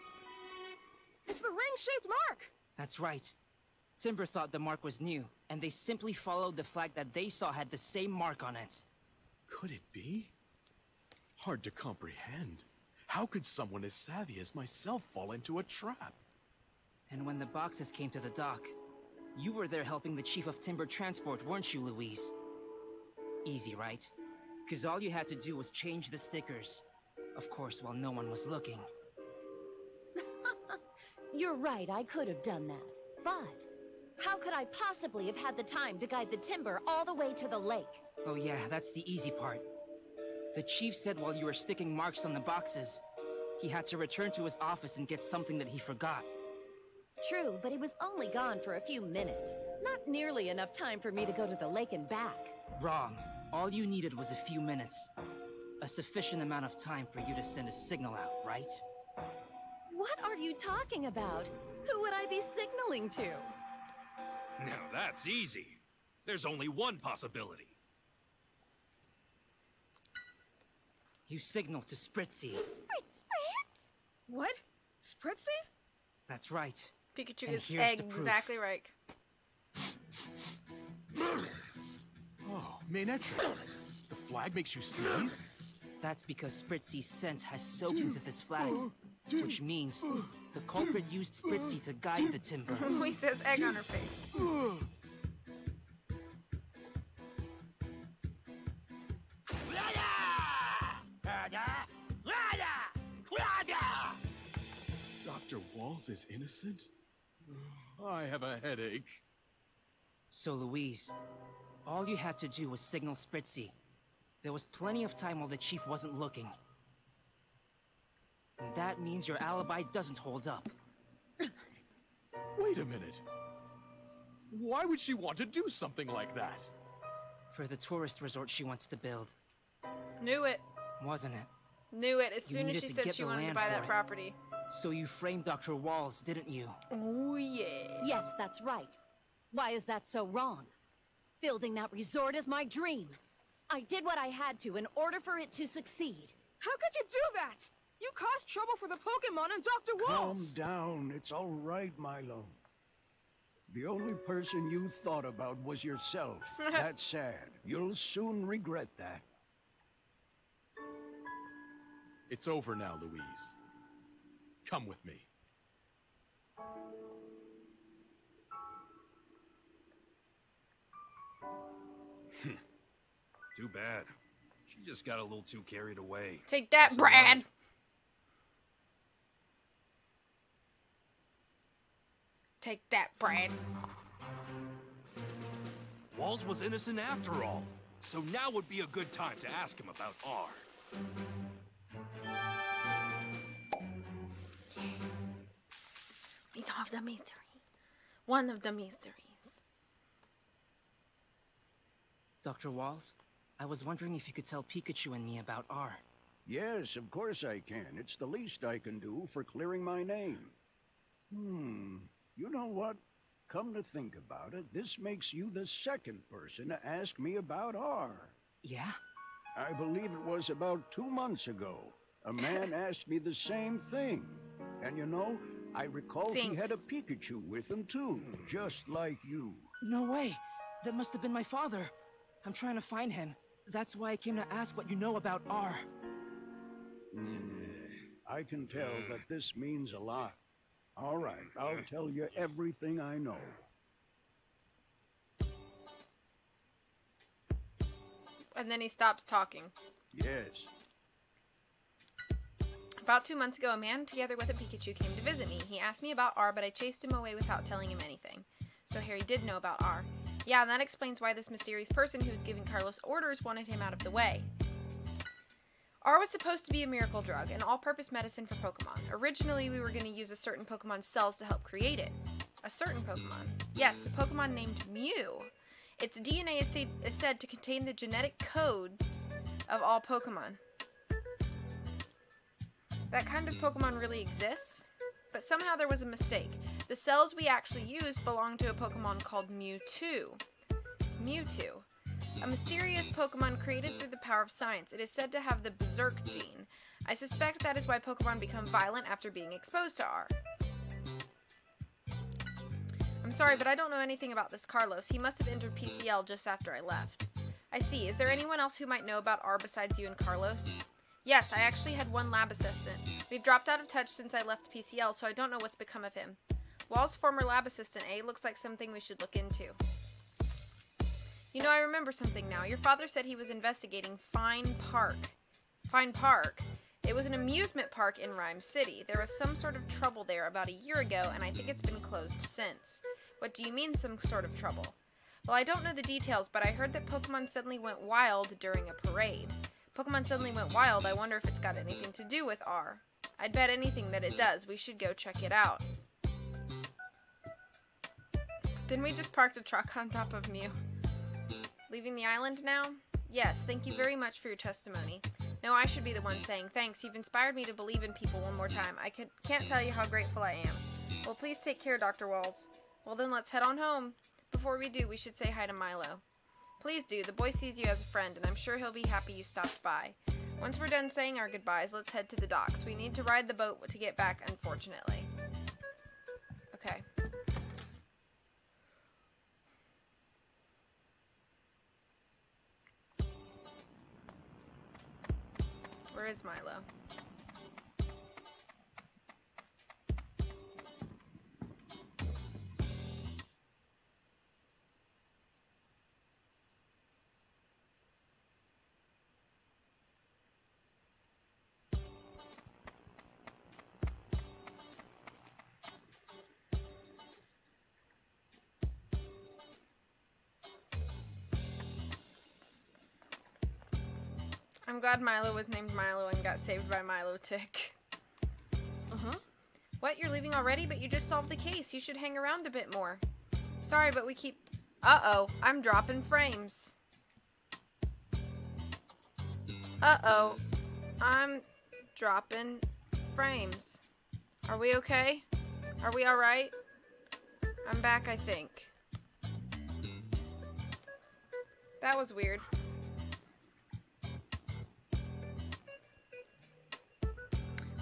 It's the ring-shaped mark!
That's right. Timber thought the mark was new, and they simply followed the flag that they saw had the same mark on it.
Could it be? Hard to comprehend. How could someone as savvy as myself fall into a trap?
And when the boxes came to the dock, you were there helping the Chief of Timber Transport, weren't you, Louise? Easy, right? Because all you had to do was change the stickers. Of course, while no one was looking.
You're right, I could have done that. But how could I possibly have had the time to guide the timber all the way to the lake?
Oh yeah, that's the easy part. The Chief said while you were sticking marks on the boxes, he had to return to his office and get something that he forgot.
True, but he was only gone for a few minutes. Not nearly enough time for me to go to the lake and back.
Wrong. All you needed was a few minutes. A sufficient amount of time for you to send a signal out, right?
What are you talking about? Who would I be signaling to?
Now that's easy. There's only one possibility.
You signal to Spritzy.
What? Spritzy?
That's right.
Pikachu
And
is
here's the proof.
exactly right.
Oh, Mainetra. The flag makes you sneeze?
That's because Spritzy's scent has soaked into this flag. Which means the culprit used Spritzy to guide the timber.
Louise has egg on her face.
Dr. Walls is innocent? I have a headache.
So, Louise, All you had to do was signal Spritzy. There was plenty of time while the chief wasn't looking. And that means your alibi doesn't hold up.
Wait a minute. Why would she want to do something like that?
For the tourist resort she wants to build,
Knew it.
wasn't it?
Knew it as
You
soon as
needed
she
to
said
get
she
the
wanted to
land
buy
for
that
it.
property.
So you framed Dr. Walls, didn't you?
Oh, yeah.
Yes, that's right. Why is that so wrong? Building that resort is my dream. I did what I had to in order for it to succeed.
How could you do that? You caused trouble for the Pokemon and Dr.
Calm
Walls!
down. It's all right, Milo. The only person you thought about was yourself. That's sad. You'll soon regret that.
It's over now, Louise. Come with me.
Too bad. She just got a little too carried away.
Take that,
That's
Brad.
alright.
Take that, Brad.
Walls was innocent after all. So now would be a good time to ask him about R.
We solved the mystery. One of the mysteries.
Dr. Walls, I was wondering if you could tell Pikachu and me about R.
Yes, of course I can. It's the least I can do for clearing my name. You know what? Come to think about it, this makes you the second person to ask me about R.
Yeah?
I believe it was about 2 months ago. A man asked me the same thing. And you know, I recall he had a Pikachu with him too, just like you.
No way! That must have been my father. I'm trying to find him. That's why I came to ask what you know about R.
I can tell that this means a lot. All right, I'll tell you everything I know.
And then he stops talking.
Yes.
About 2 months ago, a man together with a Pikachu came to visit me. He asked me about R, but I chased him away without telling him anything. So Harry did know about R. Yeah, and that explains why this mysterious person who was giving Carlos orders wanted him out of the way. R was supposed to be a miracle drug, an all-purpose medicine for Pokemon. Originally, we were going to use a certain Pokemon's cells to help create it. A certain Pokemon. Yes, the Pokemon named Mew. Its DNA is said to contain the genetic codes of all Pokemon. That kind of Pokemon really exists, but somehow there was a mistake. The cells we actually used belong to a Pokemon called Mewtwo. Mewtwo. A mysterious Pokemon created through the power of science. It is said to have the Berserk gene. I suspect that is why Pokemon become violent after being exposed to R. I'm sorry, but I don't know anything about this Carlos. He must have entered PCL just after I left. I see. Is there anyone else who might know about R besides you and Carlos? Yes, I actually had one lab assistant. We've dropped out of touch since I left PCL, so I don't know what's become of him. Wall's former lab assistant, eh? Looks like something we should look into. You know, I remember something now. Your father said he was investigating Fine Park. Fine Park? It was an amusement park in Rhyme City. There was some sort of trouble there about a year ago, and I think it's been closed since. What do you mean, some sort of trouble? Well, I don't know the details, but I heard that Pokemon suddenly went wild during a parade. Pokemon suddenly went wild. I wonder if it's got anything to do with R. I'd bet anything that it does. We should go check it out. Didn't we just park a truck on top of Mew? Leaving the island now? Yes, thank you very much for your testimony. No, I should be the one saying thanks. You've inspired me to believe in people one more time. I can't tell you how grateful I am. Well, please take care, Dr. Walls. Well, then let's head on home. Before we do, we should say hi to Milo. Please do. The boy sees you as a friend, and I'm sure he'll be happy you stopped by. Once we're done saying our goodbyes, let's head to the docks. We need to ride the boat to get back, unfortunately. Okay. Where is Milo? I'm glad Milo was named Milo and got saved by Milotic.
Uh-huh.
What? You're leaving already? But you just solved the case. You should hang around a bit more. Sorry, but we keep... Uh-oh. I'm dropping frames. Uh-oh. I'm dropping frames. Are we okay? Are we alright? I'm back, I think. That was weird.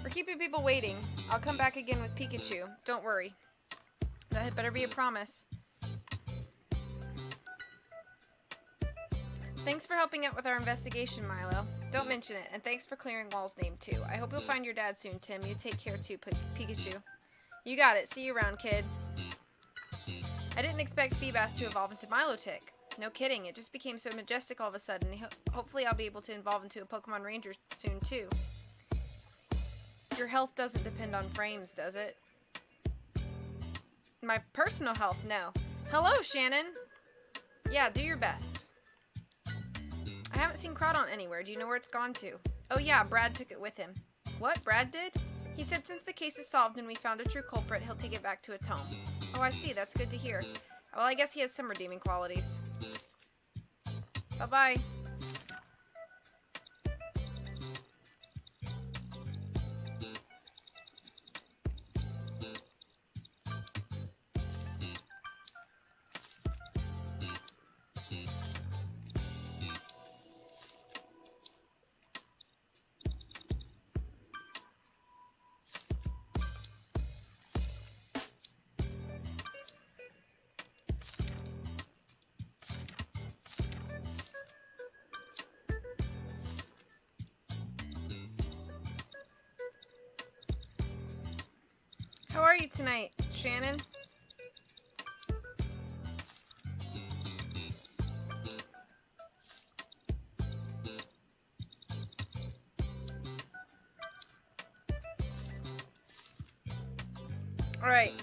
We're keeping people waiting. I'll come back again with Pikachu. Don't worry. That had better be a promise. Thanks for helping out with our investigation, Milo. Don't mention it, and thanks for clearing Wall's name, too. I hope you'll find your dad soon, Tim. You take care, too, Pikachu. You got it. See you around, kid. I didn't expect Feebas to evolve into Milotic. No kidding, it just became so majestic all of a sudden. Hopefully I'll be able to evolve into a Pokemon Ranger soon, too. Your health doesn't depend on frames, does it? My personal health, no. Hello, Shannon! Yeah, do your best. I haven't seen Crawdon anywhere. Do you know where it's gone to? Oh yeah, Brad took it with him. What? Brad did? He said since the case is solved and we found a true culprit, he'll take it back to its home. Oh, I see. That's good to hear. Well, I guess he has some redeeming qualities. Bye-bye. How are you tonight, Shannon? Alright.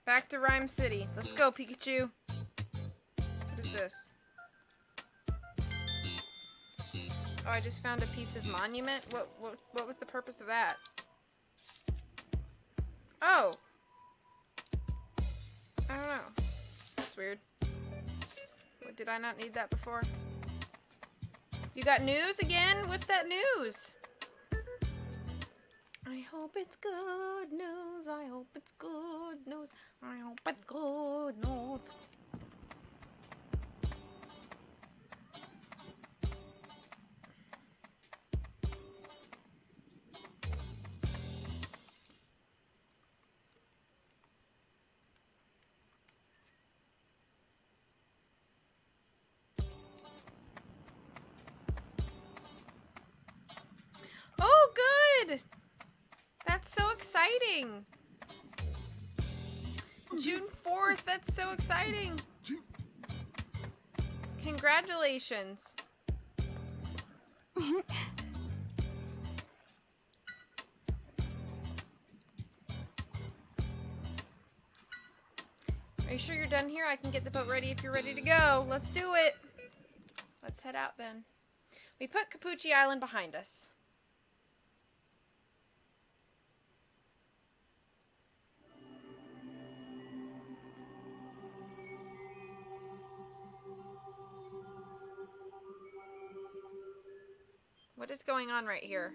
Back to Rhyme City. Let's go, Pikachu. What is this? Oh, I just found a piece of monument? What was the purpose of that? Oh! I don't know. That's weird. What, did I not need that before? You got news again? What's that news? I hope it's good news. I hope it's good news. I hope it's good news. Oh, good! That's so exciting! June 4th, that's so exciting! Congratulations! Are you sure you're done here? I can get the boat ready if you're ready to go. Let's do it! Let's head out then. We put Capucci Island behind us. What is going on right here?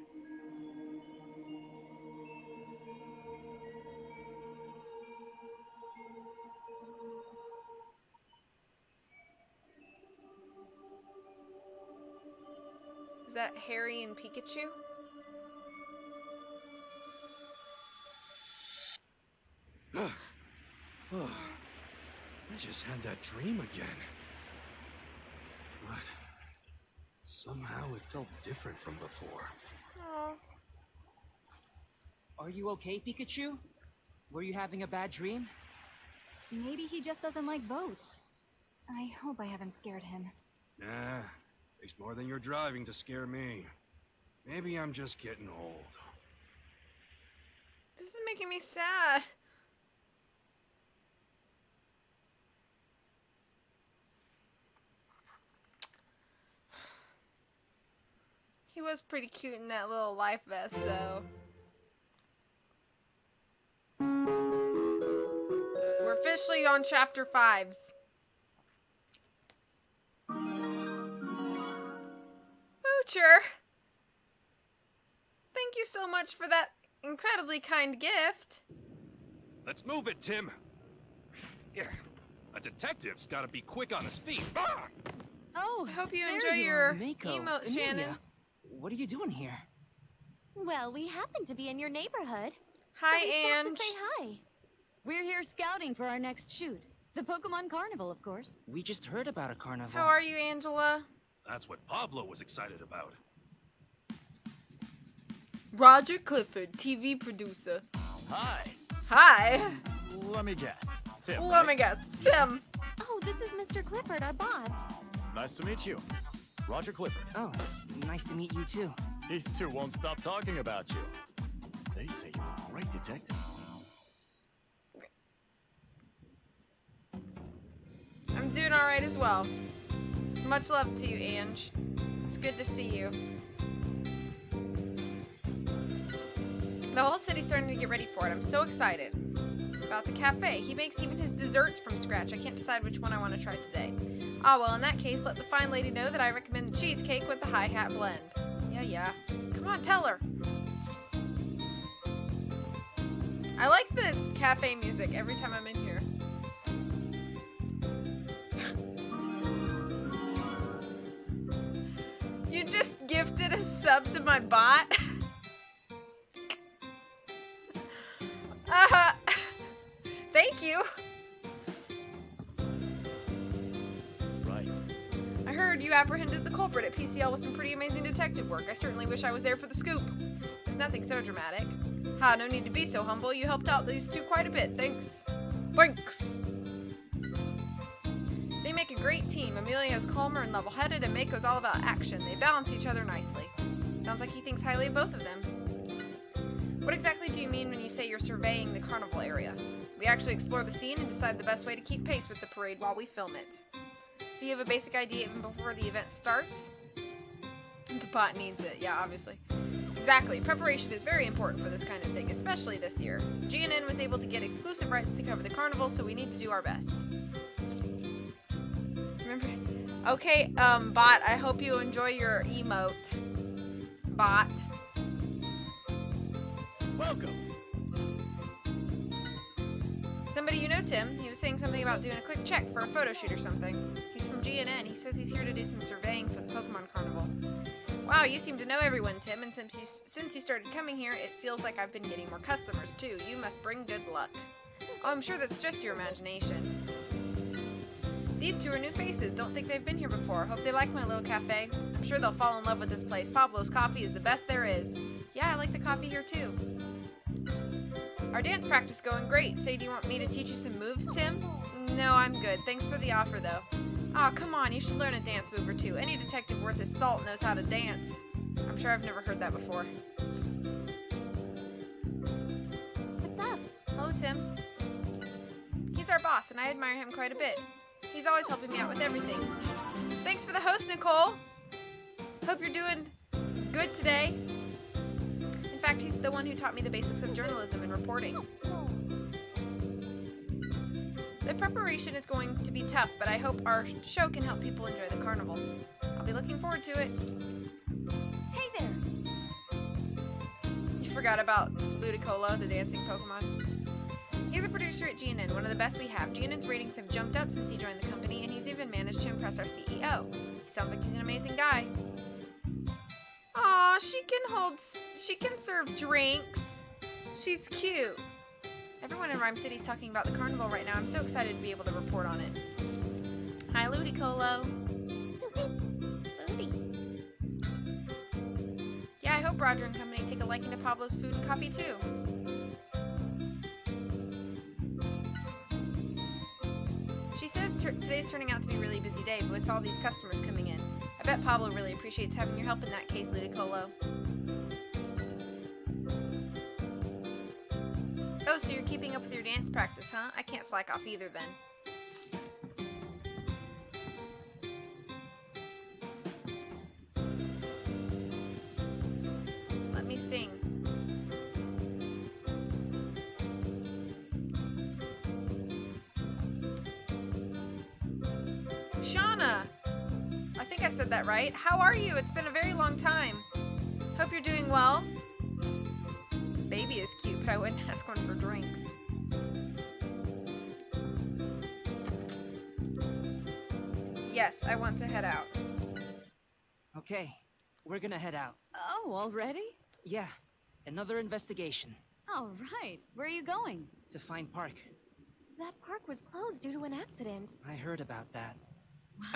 Is that Harry and Pikachu?
I just had that dream again. But somehow it felt different from before.
Aww.
Are you okay, Pikachu? Were you having a bad dream?
Maybe he just doesn't like boats. I hope I haven't scared him.
Nah, takes more than your driving to scare me. Maybe I'm just getting old.
This is making me sad. He was pretty cute in that little life vest, though. We're officially on chapter 5s. Moocher! Thank you so much for that incredibly kind gift.
Let's move it, Tim. Yeah, a detective's gotta be quick on his feet. Ah!
Oh,
I hope you
there
enjoy
you
your
are.
Mako,
emotes, Shannon.
Emilia, what are you doing here?
Well, we happen to be in your neighborhood.
Hi,
so we stopped
Ange.
to say hi. We're here scouting for our next shoot. The Pokemon Carnival, of course.
We just heard about a carnival.
How are you, Angela?
That's what Pablo was excited about.
Roger Clifford, TV producer.
Hi.
Hi.
Let me guess. Tim,
Let me guess. Tim.
Oh, this is Mr. Clifford, our boss.
Nice to meet you. Roger Clifford.
Oh, nice to meet you too.
These two won't stop talking about you. They say you're a great detective.
I'm doing alright as well. Much love to you, Ange. It's good to see you. The whole city's starting to get ready for it. I'm so excited. About the cafe. He makes even his desserts from scratch. I can't decide which one I want to try today. Ah, well, in that case, let the fine lady know that I recommend the cheesecake with the hi-hat blend. Yeah. Come on, tell her. I like the cafe music every time I'm in here. You just gifted a sub to my bot? Thank you.
Right.
I heard you apprehended the culprit at PCL with some pretty amazing detective work. I certainly wish I was there for the scoop. There's nothing so dramatic. Ha, no need to be so humble. You helped out these two quite a bit. Thanks. Thanks. They make a great team. Amelia is calmer and level-headed, and Mako's all about action. They balance each other nicely. Sounds like he thinks highly of both of them. What exactly do you mean when you say you're surveying the carnival area? We actually explore the scene and decide the best way to keep pace with the parade while we film it. So you have a basic idea even before the event starts? The bot needs it, yeah, obviously. Exactly. Preparation is very important for this kind of thing, especially this year. GNN was able to get exclusive rights to cover the carnival, so we need to do our best. Remember? Okay, bot, I hope you enjoy your emote. Bot.
Welcome.
Somebody you know, Tim. He was saying something about doing a quick check for a photo shoot or something. He's from GNN. He says he's here to do some surveying for the Pokemon Carnival. Wow, you seem to know everyone, Tim, and since you started coming here, it feels like I've been getting more customers, too. You must bring good luck. Oh, I'm sure that's just your imagination. These two are new faces. Don't think they've been here before. Hope they like my little cafe. I'm sure they'll fall in love with this place. Pablo's coffee is the best there is. Yeah, I like the coffee here, too. Our dance practice going great. Say, do you want me to teach you some moves, Tim? No, I'm good. Thanks for the offer, though. Aw, oh, come on. You should learn a dance move or two. Any detective worth his salt knows how to dance. I'm sure I've never heard that before.
What's up?
Hello, Tim. He's our boss, and I admire him quite a bit. He's always helping me out with everything. Thanks for the host, Nicole. Hope you're doing good today. In fact, he's the one who taught me the basics of journalism and reporting. The preparation is going to be tough, but I hope our show can help people enjoy the carnival. I'll be looking forward to it.
Hey there.
You forgot about Ludicolo, the dancing Pokemon. He's a producer at GNN, one of the best we have. GNN's ratings have jumped up since he joined the company, and he's even managed to impress our CEO. He sounds like he's an amazing guy. Aw, she can serve drinks. She's cute. Everyone in Rhyme City's talking about the carnival right now. I'm so excited to be able to report on it. Hi, Ludicolo.
Ludi.
Yeah, I hope Roger and company take a liking to Pablo's food and coffee, too. She says today's turning out to be a really busy day, but with all these customers coming in. I bet Pablo really appreciates having your help in that case, Ludicolo. Oh, so you're keeping up with your dance practice, huh? I can't slack off either then. Anna. I think I said that right. How are you? It's been a very long time. Hope you're doing well. The baby is cute, but I wouldn't ask one for drinks. Yes, I want to head out.
Okay, we're gonna head out.
Oh, already?
Yeah, another investigation.
All right. Where are you going?
To find Park.
That park was closed due to an accident.
I heard about that.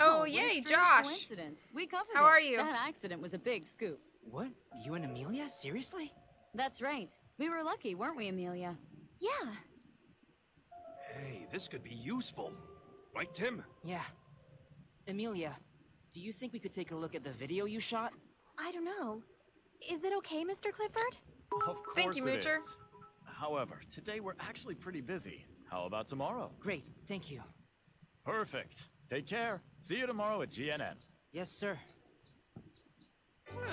Oh,
Wow, what a
yay,
strange
Josh.
Coincidence. We covered
How
it.
are you?
That accident was a big scoop.
What? You and Amelia? Seriously?
That's right. We were lucky, weren't we, Amelia? Yeah.
Hey, this could be useful. Right, Tim?
Yeah. Amelia, do you think we could take a look at the video you shot?
I don't know. Is it okay, Mr. Clifford?
Of course
Thank you,
it
Moocher.
is. However, today we're actually pretty busy. How about tomorrow?
Great, thank you.
Perfect. Take care. See you tomorrow at GNN.
Yes, sir.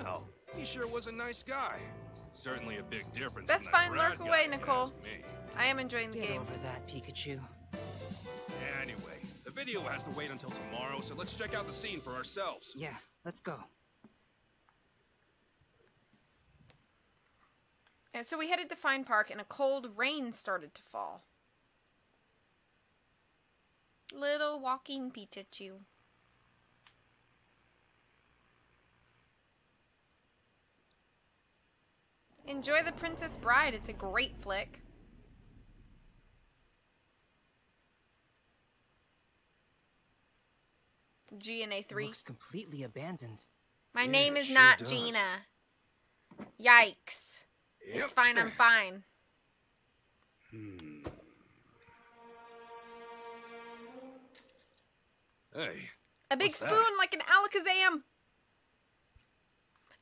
Well, he sure was a nice guy. Certainly a big difference.
That's
from that
fine,
Brad
lurk
guy,
away,
if you
Nicole.
ask me.
I am enjoying the
Get
game.
over that, Pikachu.
Anyway, the video has to wait until tomorrow, so let's check out the scene for ourselves.
Yeah, let's go.
And so we headed to Fine Park, and a cold rain started to fall. Little walking Pikachu. Enjoy The Princess Bride. It's a great flick. GNA 3.
Looks completely abandoned.
My
Yeah,
name
it
is
sure
not
does.
Gina. Yikes.
Yep.
It's fine, I'm fine.
Hey,
A big
What's that?
spoon like an Alakazam.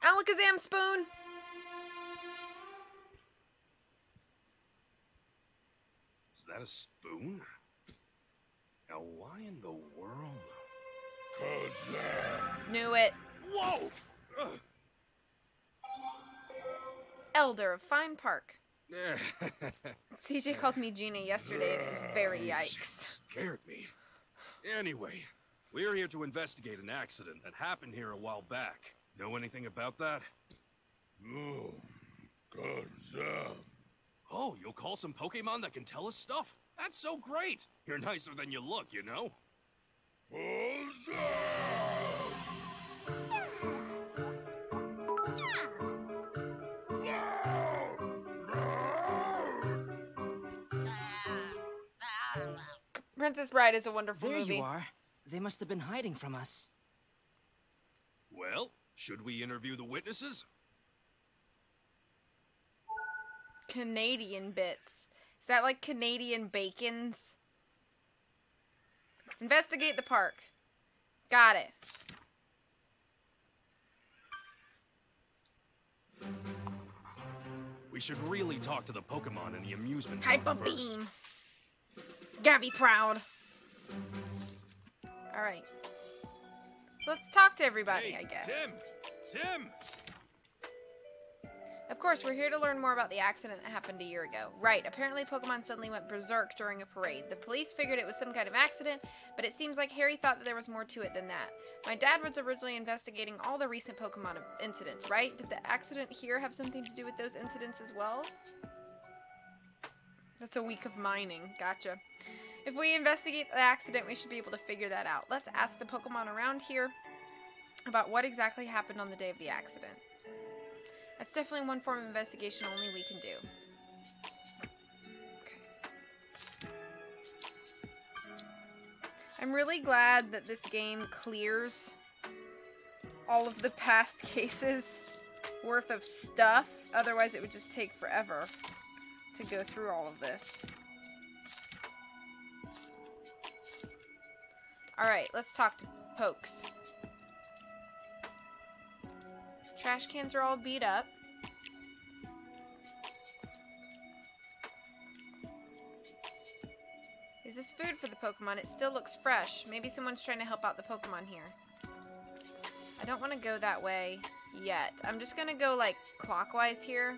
Alakazam spoon.
is that a spoon? Now, why in the world?
Knew it.
Whoa! Ugh.
Elder of Fine Park. CJ called me Gina yesterday and it was very yikes.
Scared me. Anyway, we're here to investigate an accident that happened here a while back. Know anything about that?
No.
Oh, you'll call some Pokemon that can tell us stuff? That's so great! You're nicer than you look, you know?
Princess Bride is a wonderful
There
movie.
you are. They must have been hiding from us.
Well, should we interview the witnesses?
Canadian bits. Is that like Canadian bacons? Investigate the park. Got it.
We should really talk to the Pokemon in the amusement
Hyper
park first.
beam. Gotta be proud. Alright. So let's talk to everybody,
Hey,
I guess.
Tim!
Of course, we're here to learn more about the accident that happened a year ago. Right, apparently Pokemon suddenly went berserk during a parade. The police figured it was some kind of accident, but it seems like Harry thought that there was more to it than that. My dad was originally investigating all the recent Pokemon incidents, right? Did the accident here have something to do with those incidents as well? That's a week of mining. Gotcha. If we investigate the accident, we should be able to figure that out. Let's ask the Pokemon around here about what exactly happened on the day of the accident. That's definitely one form of investigation only we can do. Okay. I'm really glad that this game clears all of the past cases worth of stuff. Otherwise, it would just take forever to go through all of this. Alright, let's talk to Pokes. Trash cans are all beat up. Is this food for the Pokemon? It still looks fresh. Maybe someone's trying to help out the Pokemon here. I don't want to go that way yet. I'm just going to go, like, clockwise here.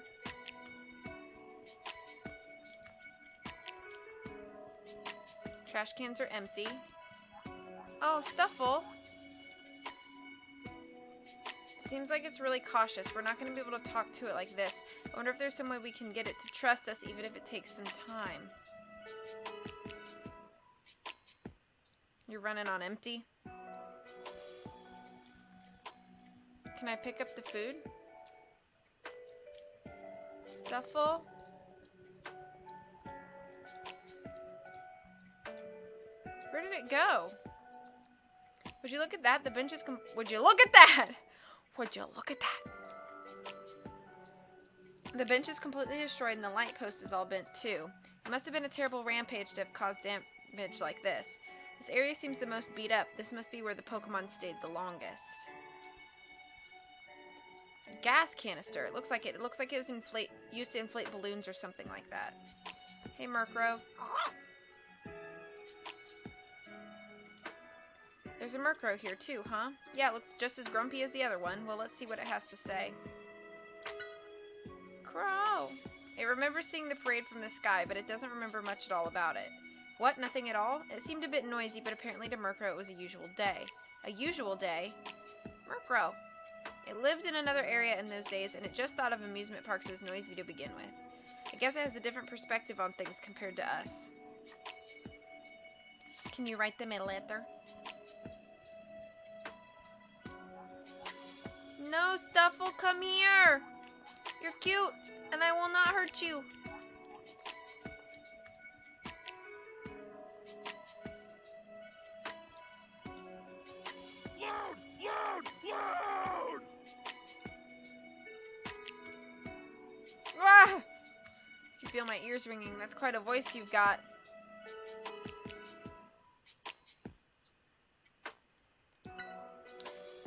Trash cans are empty. Oh, Stuffle. Seems like it's really cautious. We're not going to be able to talk to it like this. I wonder if there's some way we can get it to trust us, even if it takes some time. You're running on empty? Can I pick up the food? Stuffle? Where did it go? Would you look at that? The bench is would you look at that? Would you look at that? The bench is completely destroyed and the light post is all bent too. It must have been a terrible rampage to have caused damage like this. This area seems the most beat up. This must be where the Pokemon stayed the longest. Gas canister. It looks like it was used to inflate balloons or something like that. Hey, Murkrow. There's a Murkrow here too, huh? Yeah, it looks just as grumpy as the other one. Well, let's see what it has to say. Crow. It remembers seeing the parade from the sky, but it doesn't remember much at all about it. What? Nothing at all? It seemed a bit noisy, but apparently to Murkrow it was a usual day. A usual day? Murkrow. It lived in another area in those days, and it just thought of amusement parks as noisy to begin with. I guess it has a different perspective on things compared to us. Can you write them a letter? No, Stuffle, come here! You're cute, and I will not hurt you.
Loud! Loud! Loud!
Ah! You feel my ears ringing. That's quite a voice you've got.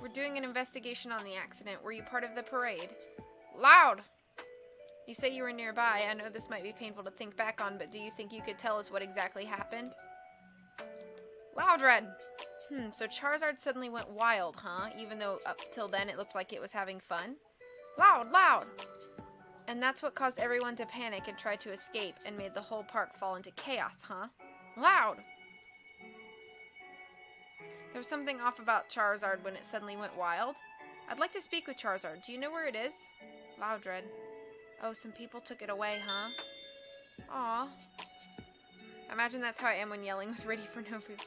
We're doing an investigation on the accident. Were you part of the parade? Loud! You say you were nearby. I know this might be painful to think back on, but do you think you could tell us what exactly happened? Loudred! So Charizard suddenly went wild, huh? Even though up till then it looked like it was having fun? Loud! Loud! And that's what caused everyone to panic and try to escape and made the whole park fall into chaos, huh? Loud! There was something off about Charizard when it suddenly went wild. I'd like to speak with Charizard. Do you know where it is? Loudred. Oh, some people took it away, huh? Aw. I imagine that's how I am when yelling with Ready for No Reason.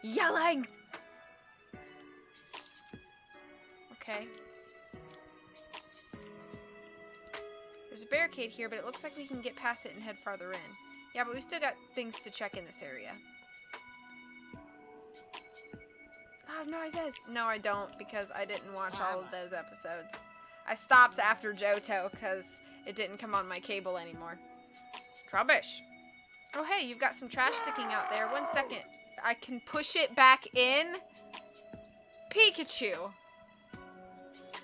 Yelling! Okay. There's a barricade here, but it looks like we can get past it and head farther in. Yeah, but we still got things to check in this area. Loud noises! No, I don't, because I didn't watch all of those episodes. I stopped after Johto, because it didn't come on my cable anymore. Trubbish! Oh, hey, you've got some trash sticking out there. 1 second. I can push it back in? Pikachu!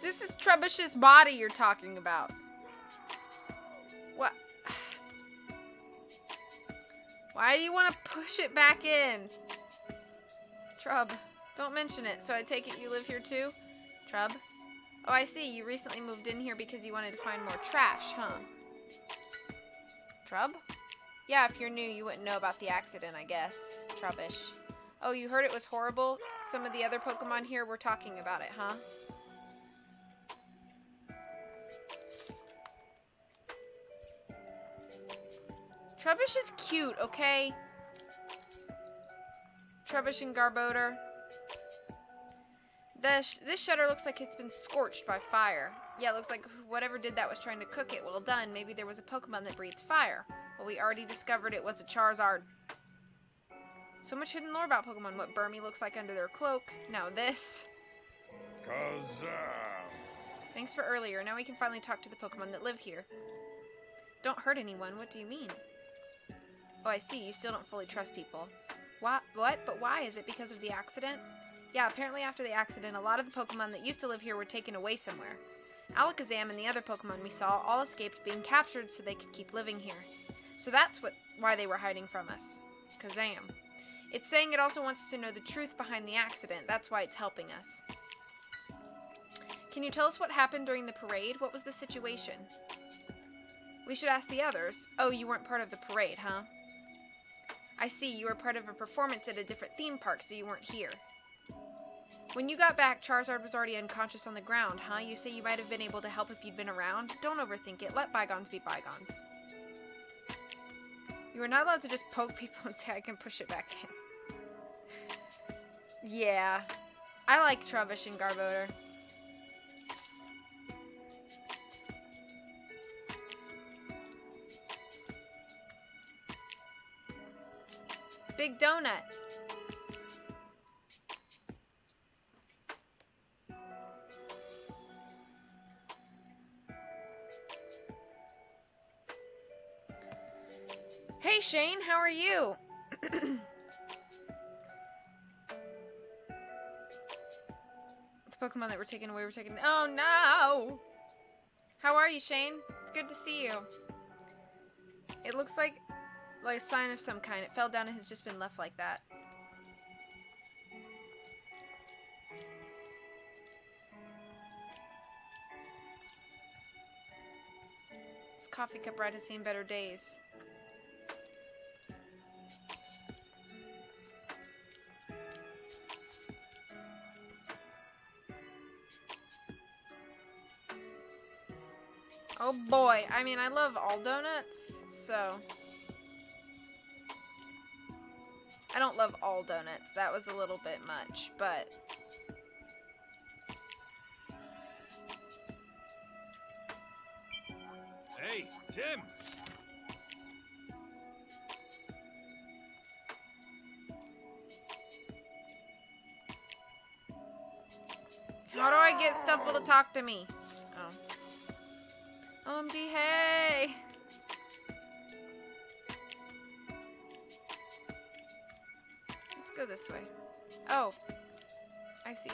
This is Trubbish's body you're talking about. What? Why do you want to push it back in? Trub, don't mention it. So I take it you live here too? Trub? Oh, I see. You recently moved in here because you wanted to find more trash, huh? Trub? Yeah, if you're new, you wouldn't know about the accident, I guess. Trubbish. Oh, you heard it was horrible? Some of the other Pokemon here were talking about it, huh? Trubbish is cute, okay? Trubbish and Garbodor. This shutter looks like it's been scorched by fire. Yeah, it looks like whatever did that was trying to cook it. Well done. Maybe there was a Pokemon that breathed fire. Well, we already discovered it was a Charizard. So much hidden lore about Pokemon. What Burmy looks like under their cloak. Now this. Thanks for earlier. Now we can finally talk to the Pokemon that live here. Don't hurt anyone. What do you mean? Oh, I see. You still don't fully trust people. What? But why? Is it because of the accident? Yeah, apparently after the accident, a lot of the Pokemon that used to live here were taken away somewhere. Alakazam and the other Pokemon we saw all escaped being captured so they could keep living here. So that's why they were hiding from us. Kazam. It's saying it also wants to know the truth behind the accident. That's why it's helping us. Can you tell us what happened during the parade? What was the situation? We should ask the others. Oh, you weren't part of the parade, huh? I see, you were part of a performance at a different theme park, so you weren't here. When you got back, Charizard was already unconscious on the ground, huh? You say you might have been able to help if you'd been around? Don't overthink it. Let bygones be bygones. You are not allowed to just poke people and say I can push it back in. Yeah. I like Trubbish and Garbodor. Big donut. Hey Shane, how are you? The Pokemon that were taken away were taken. Oh no! How are you, Shane? It's good to see you. It looks like a sign of some kind. It fell down and has just been left like that. This coffee cup ride has seen better days. Oh boy, I mean, I love all donuts, so... I don't love all donuts, that was a little bit much, but...
Hey, Tim!
How do I get Stuffle to talk to me? Oh. OMG, hey! Let's go this way. Oh. I see.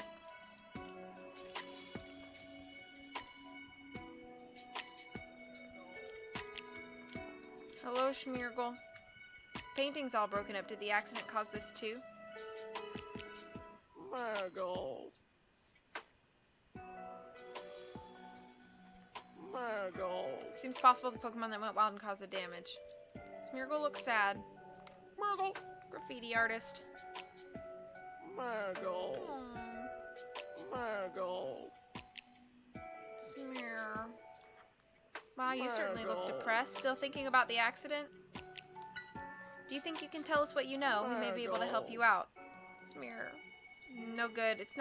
Hello, Schmeargle. Painting's all broken up. Did the accident cause this too?
Margle. Margle.
Seems possible the Pokemon that went wild and caused the damage. Smeargle looks sad.
Margle.
Graffiti artist.
Margle. Margle.
Smear. Wow, you certainly look depressed. Still thinking about the accident? Do you think you can tell us what you know? We may be able to help you out. Smear. No good. It's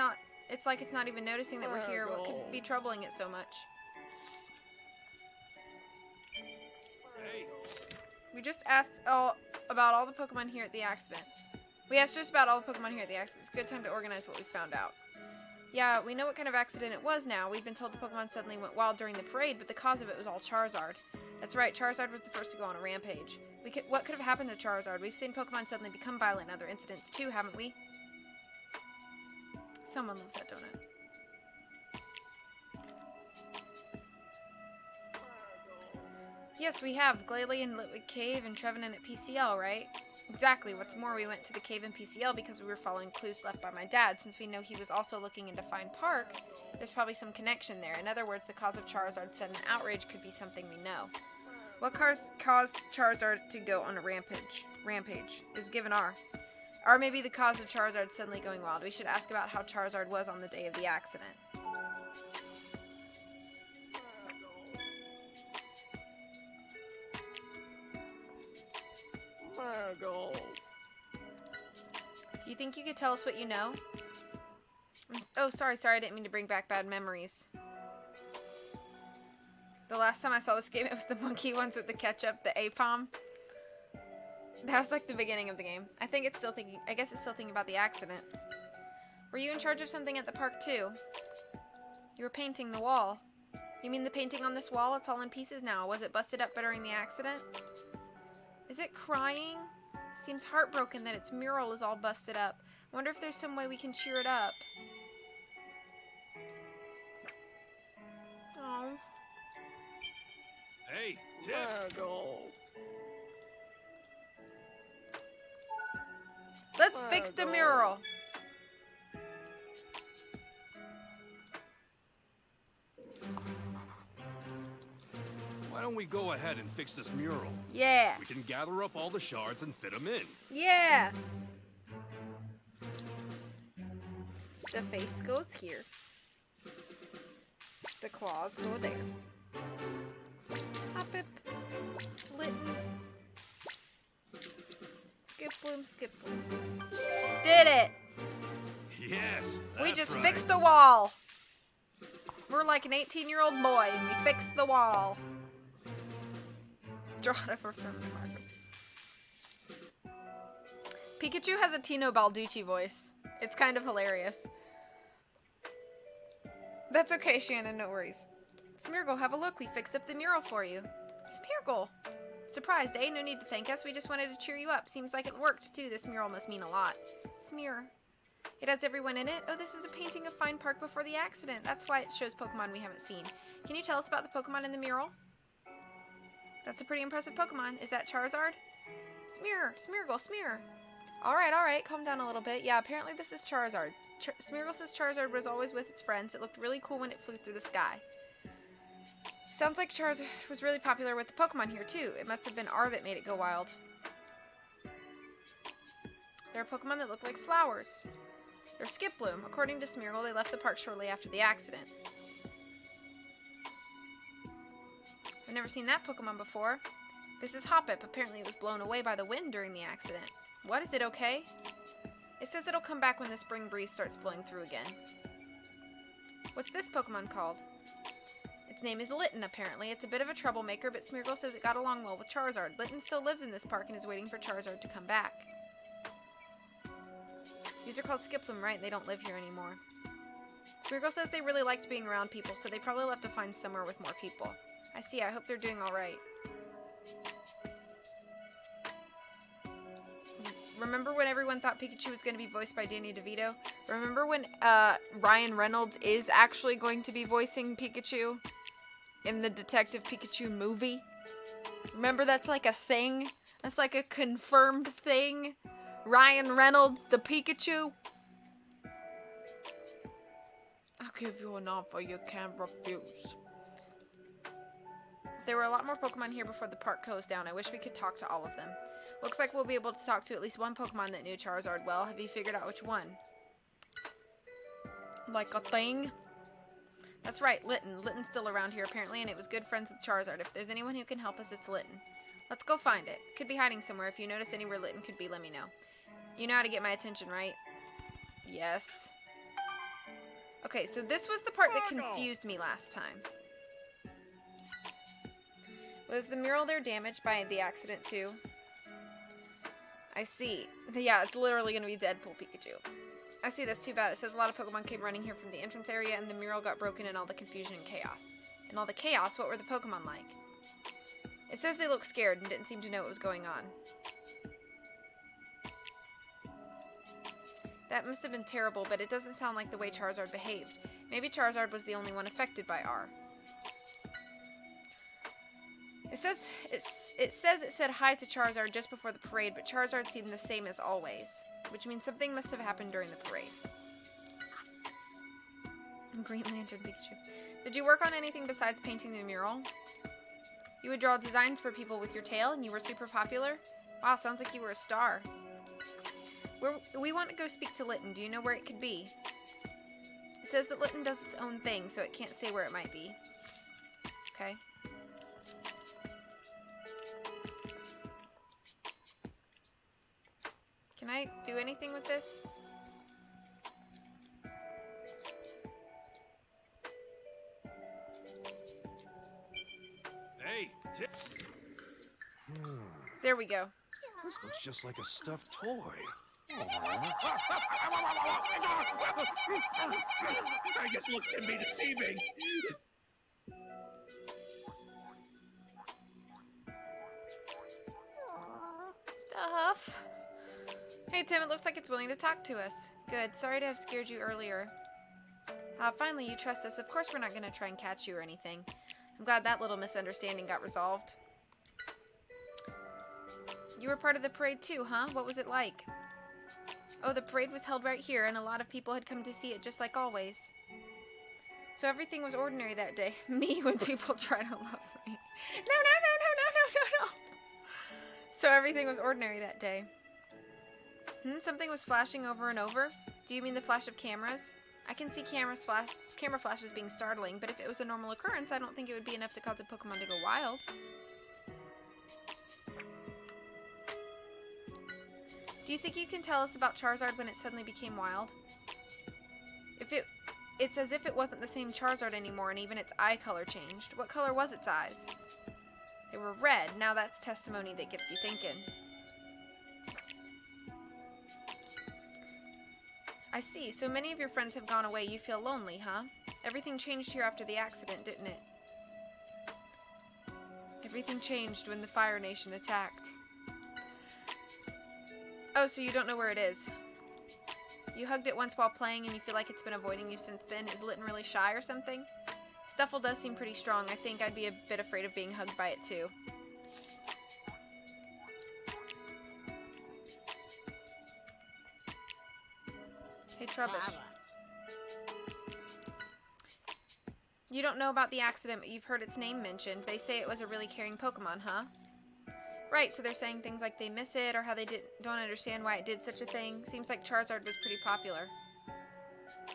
like it's not even noticing that we're here. What could be troubling it so much?
Hey.
We just asked about all the Pokemon here at the accident. We asked just about all the Pokemon here at the accident. It's a good time to organize what we found out. Yeah, we know what kind of accident it was now. We've been told the Pokemon suddenly went wild during the parade, but the cause of it was all Charizard. That's right, Charizard was the first to go on a rampage. What could have happened to Charizard? We've seen Pokemon suddenly become violent in other incidents too, haven't we? Someone loves that donut. Yes, we have. Glalie and Litwick Cave and Trevenant at PCL, right? Exactly. What's more, we went to the cave in PCL because we were following clues left by my dad. Since we know he was also looking into Fine Park, there's probably some connection there. In other words, the cause of Charizard's sudden outrage could be something we know. What caused Charizard to go on a rampage? Is given R. Or maybe the cause of Charizard suddenly going wild. We should ask about how Charizard was on the day of the accident.
Margle.
Do you think you could tell us what you know? Oh, sorry, I didn't mean to bring back bad memories. The last time I saw this game, it was the monkey ones with the ketchup, the Apom. That was like the beginning of the game. I guess it's still thinking about the accident. Were you in charge of something at the park too? You were painting the wall. You mean the painting on this wall? It's all in pieces now. Was it busted up during the accident? Is it crying? Seems heartbroken that its mural is all busted up. Wonder if there's some way we can cheer it up. Oh.
Hey, Tim!
Margle.
Let's fix the mural.
Why don't
don't we go ahead and fix this mural?
Yeah.
We can gather up all the shards and fit them in.
Yeah. The face goes here. The claws go there. Hoppip. Litten. Skip bloom. Did it!
Yes,
We
that's
just
right.
fixed a wall. We're like an 18-year-old boy. We fixed the wall. Draw it for some marker. Pikachu has a Tino Balducci voice. It's kind of hilarious. That's okay, Shannon. No worries. Smeargle, have a look. We fixed up the mural for you. Smeargle! Surprised, eh? No need to thank us. We just wanted to cheer you up. Seems like it worked, too. This mural must mean a lot. Smear. It has everyone in it. Oh, this is a painting of Fine Park before the accident. That's why it shows Pokemon we haven't seen. Can you tell us about the Pokemon in the mural? That's a pretty impressive Pokemon. Is that Charizard? Smeargle, Smear. Alright, calm down a little bit. Yeah, apparently this is Charizard. Smeargle says Charizard was always with its friends. It looked really cool when it flew through the sky. Sounds like Charizard was really popular with the Pokemon here, too. It must have been R that made it go wild. There are Pokemon that look like flowers. They're Skiploom. According to Smeargle, they left the park shortly after the accident. I've never seen that Pokemon before. This is Hoppip. Apparently it was blown away by the wind during the accident. What? Is it okay? It says it'll come back when the spring breeze starts blowing through again. What's this Pokemon called? Its name is Litten, apparently. It's a bit of a troublemaker, but Smeargle says it got along well with Charizard. Litten still lives in this park and is waiting for Charizard to come back. These are called Skiploom, right? They don't live here anymore. Smeargle says they really liked being around people, so they probably left to find somewhere with more people. I see. I hope they're doing alright. Remember when everyone thought Pikachu was going to be voiced by Danny DeVito? Remember when Ryan Reynolds is actually going to be voicing Pikachu in the Detective Pikachu movie? Remember that's like a thing? That's like a confirmed thing? Ryan Reynolds, the Pikachu? I'll give you an offer you can't refuse. There were a lot more Pokemon here before the park closed down. I wish we could talk to all of them. Looks like we'll be able to talk to at least one Pokemon that knew Charizard well. Have you figured out which one? Like a thing? That's right, Litten. Litten's still around here apparently, and it was good friends with Charizard. If there's anyone who can help us, it's Litten. Let's go find it. Could be hiding somewhere. If you notice anywhere Litten could be, let me know. You know how to get my attention, right? Yes. Okay, so this was the part that confused me last time. Was the mural there damaged by the accident too? I see. Yeah, it's literally going to be Deadpool Pikachu. I see, that's too bad. It says a lot of Pokemon came running here from the entrance area and the mural got broken in all the confusion and chaos. In all the chaos, what were the Pokemon like? It says they looked scared and didn't seem to know what was going on. That must have been terrible, but it doesn't sound like the way Charizard behaved. Maybe Charizard was the only one affected by R. It says it said hi to Charizard just before the parade, but Charizard seemed the same as always, which means something must have happened during the parade. Green Lantern Pikachu. Did you work on anything besides painting the mural? You would draw designs for people with your tail, and you were super popular? Wow, sounds like you were a star. We want to go speak to Litten. Do you know where it could be? It says that Litten does its own thing, so it can't say where it might be. Okay. Can I do anything with this?
Hey,
There we go.
This looks just like a stuffed toy.
I guess looks can be deceiving.
Stuff. Hey Tim, it looks like it's willing to talk to us. Good. Sorry to have scared you earlier. Finally, you trust us. Of course we're not going to try and catch you or anything. I'm glad that little misunderstanding got resolved. You were part of the parade too, huh? What was it like? Oh, the parade was held right here, and a lot of people had come to see it just like always. So everything was ordinary that day. Me when people try to love me. No. So everything was ordinary that day. Something was flashing over and over? Do you mean the flash of cameras? I can see camera flashes being startling, but if it was a normal occurrence, I don't think it would be enough to cause a Pokemon to go wild. Do you think you can tell us about Charizard when it suddenly became wild? It's as if it wasn't the same Charizard anymore, and even its eye color changed. What color was its eyes? They were red. Now that's testimony that gets you thinking. I see. So many of your friends have gone away. You feel lonely, huh? Everything changed here after the accident, didn't it? Everything changed when the Fire Nation attacked. Oh, so you don't know where it is. You hugged it once while playing and you feel like it's been avoiding you since then. Is Litten really shy or something? Stuffle does seem pretty strong. I think I'd be a bit afraid of being hugged by it too. Hey, Trubbish. You don't know about the accident, but you've heard its name mentioned. They say it was a really caring Pokemon, huh? Right, so they're saying things like they miss it, or how they don't understand why it did such a thing. Seems like Charizard was pretty popular.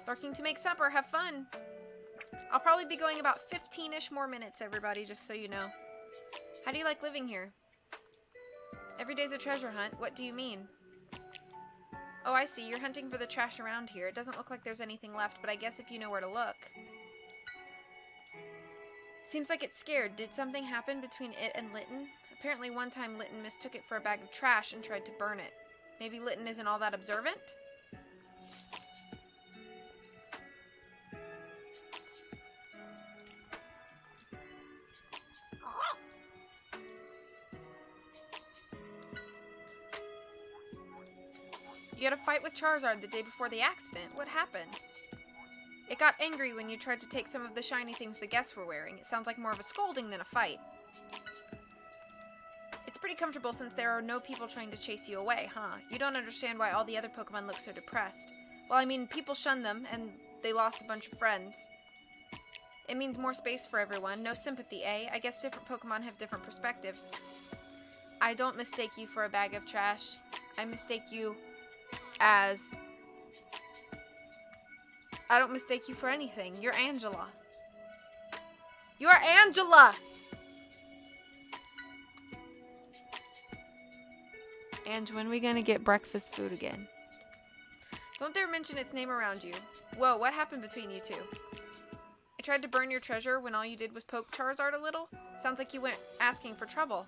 Barking to make supper, have fun! I'll probably be going about 15-ish more minutes, everybody, just so you know. How do you like living here? Every day's a treasure hunt. What do you mean? Oh, I see. You're hunting for the trash around here. It doesn't look like there's anything left, but I guess if you know where to look. Seems like it's scared. Did something happen between it and Litten? Apparently one time Litten mistook it for a bag of trash and tried to burn it. Maybe Litten isn't all that observant? You had a fight with Charizard the day before the accident. What happened? It got angry when you tried to take some of the shiny things the guests were wearing. It sounds like more of a scolding than a fight. It's pretty comfortable since there are no people trying to chase you away, huh? You don't understand why all the other Pokemon look so depressed. Well, I mean, people shun them, and they lost a bunch of friends. It means more space for everyone. No sympathy, eh? I guess different Pokemon have different perspectives. I don't mistake you for a bag of trash. I mistake you as... I don't mistake you for anything. You're Angela. You're Angela! Ange, when are we gonna get breakfast food again? Don't dare mention its name around you. Whoa, what happened between you two? I tried to burn your treasure when all you did was poke Charizard a little? Sounds like you went asking for trouble.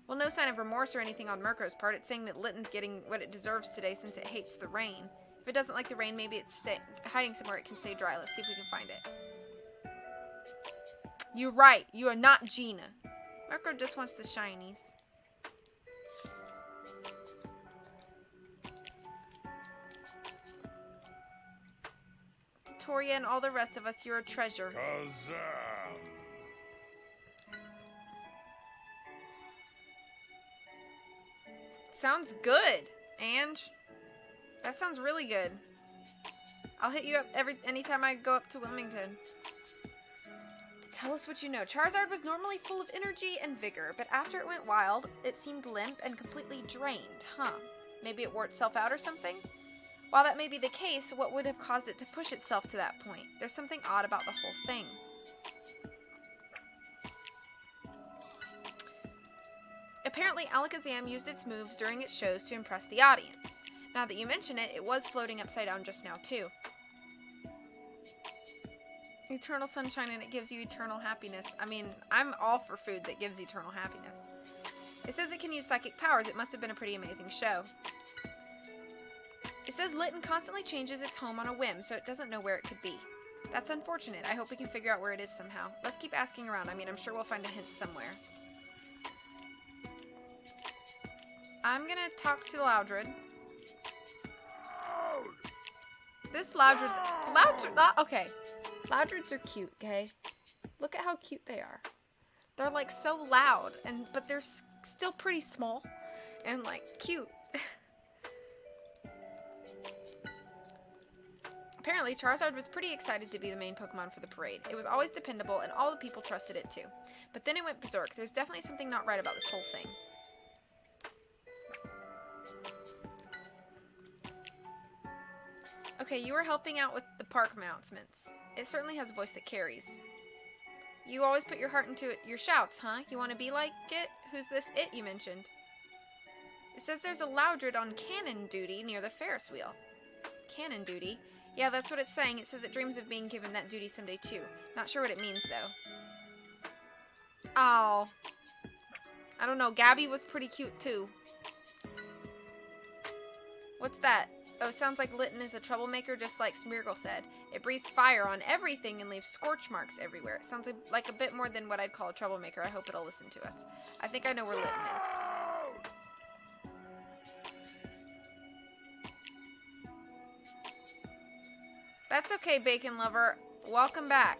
Well, no sign of remorse or anything on Mirko's part. It's saying that Litten's getting what it deserves today since it hates the rain. If it doesn't like the rain, maybe it's hiding somewhere it can stay dry. Let's see if we can find it. You're right. You are not Gina. Mirko just wants the shinies. Toria and all the rest of us, you're a treasure. Sounds good, Ange. That sounds really good. I'll hit you up anytime I go up to Wilmington. Tell us what you know. Charizard was normally full of energy and vigor, but after it went wild, it seemed limp and completely drained, huh? Maybe it wore itself out or something? While that may be the case, what would have caused it to push itself to that point? There's something odd about the whole thing. Apparently, Alakazam used its moves during its shows to impress the audience. Now that you mention it, it was floating upside down just now, too. Eternal sunshine and it gives you eternal happiness. I mean, I'm all for food that gives eternal happiness. It says it can use psychic powers. It must have been a pretty amazing show. It says Litten constantly changes its home on a whim, so it doesn't know where it could be. That's unfortunate. I hope we can figure out where it is somehow. Let's keep asking around. I mean, I'm sure we'll find a hint somewhere. I'm gonna talk to Loudred. This Loudred's... okay. Loudreds are cute, okay? Look at how cute they are. They're, like, so loud, but they're still pretty small and, like, cute. Apparently, Charizard was pretty excited to be the main Pokemon for the parade. It was always dependable, and all the people trusted it too. But then it went berserk. There's definitely something not right about this whole thing. Okay, you were helping out with the park announcements. It certainly has a voice that carries. You always put your heart into your shouts, huh? You want to be like it? Who's this it you mentioned? It says there's a Loudred on cannon duty near the Ferris wheel. Cannon duty? Yeah, that's what it's saying. It says it dreams of being given that duty someday too. Not sure what it means though. Oh. I don't know. Gabby was pretty cute too. What's that? Oh, sounds like Litten is a troublemaker, just like Smeargle said. It breathes fire on everything and leaves scorch marks everywhere. It sounds like a bit more than what I'd call a troublemaker. I hope it'll listen to us. I think I know where Litten is. That's okay, Bacon Lover. Welcome back.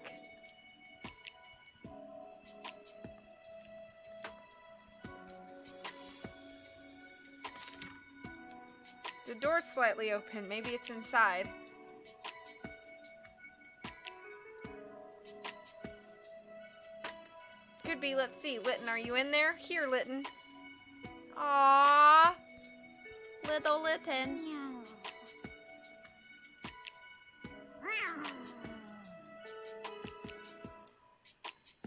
The door's slightly open. Maybe it's inside. Could be. Let's see. Litten, are you in there? Here, Litten. Aww. Little Litten.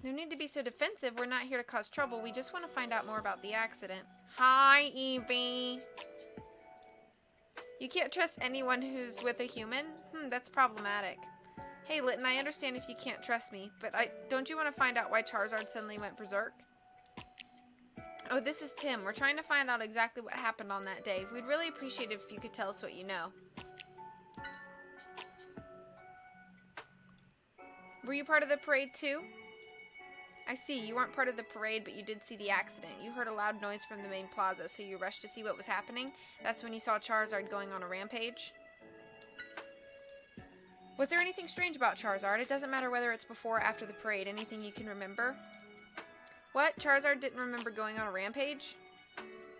No need to be so defensive. We're not here to cause trouble. We just want to find out more about the accident. Hi, Evie. You can't trust anyone who's with a human? That's problematic. Hey, Litten, I understand if you can't trust me, but don't you want to find out why Charizard suddenly went berserk? Oh, this is Tim. We're trying to find out exactly what happened on that day. We'd really appreciate it if you could tell us what you know. Were you part of the parade too? I see. You weren't part of the parade, but you did see the accident. You heard a loud noise from the main plaza, so you rushed to see what was happening. That's when you saw Charizard going on a rampage. Was there anything strange about Charizard? It doesn't matter whether it's before or after the parade. Anything you can remember? What? Charizard didn't remember going on a rampage?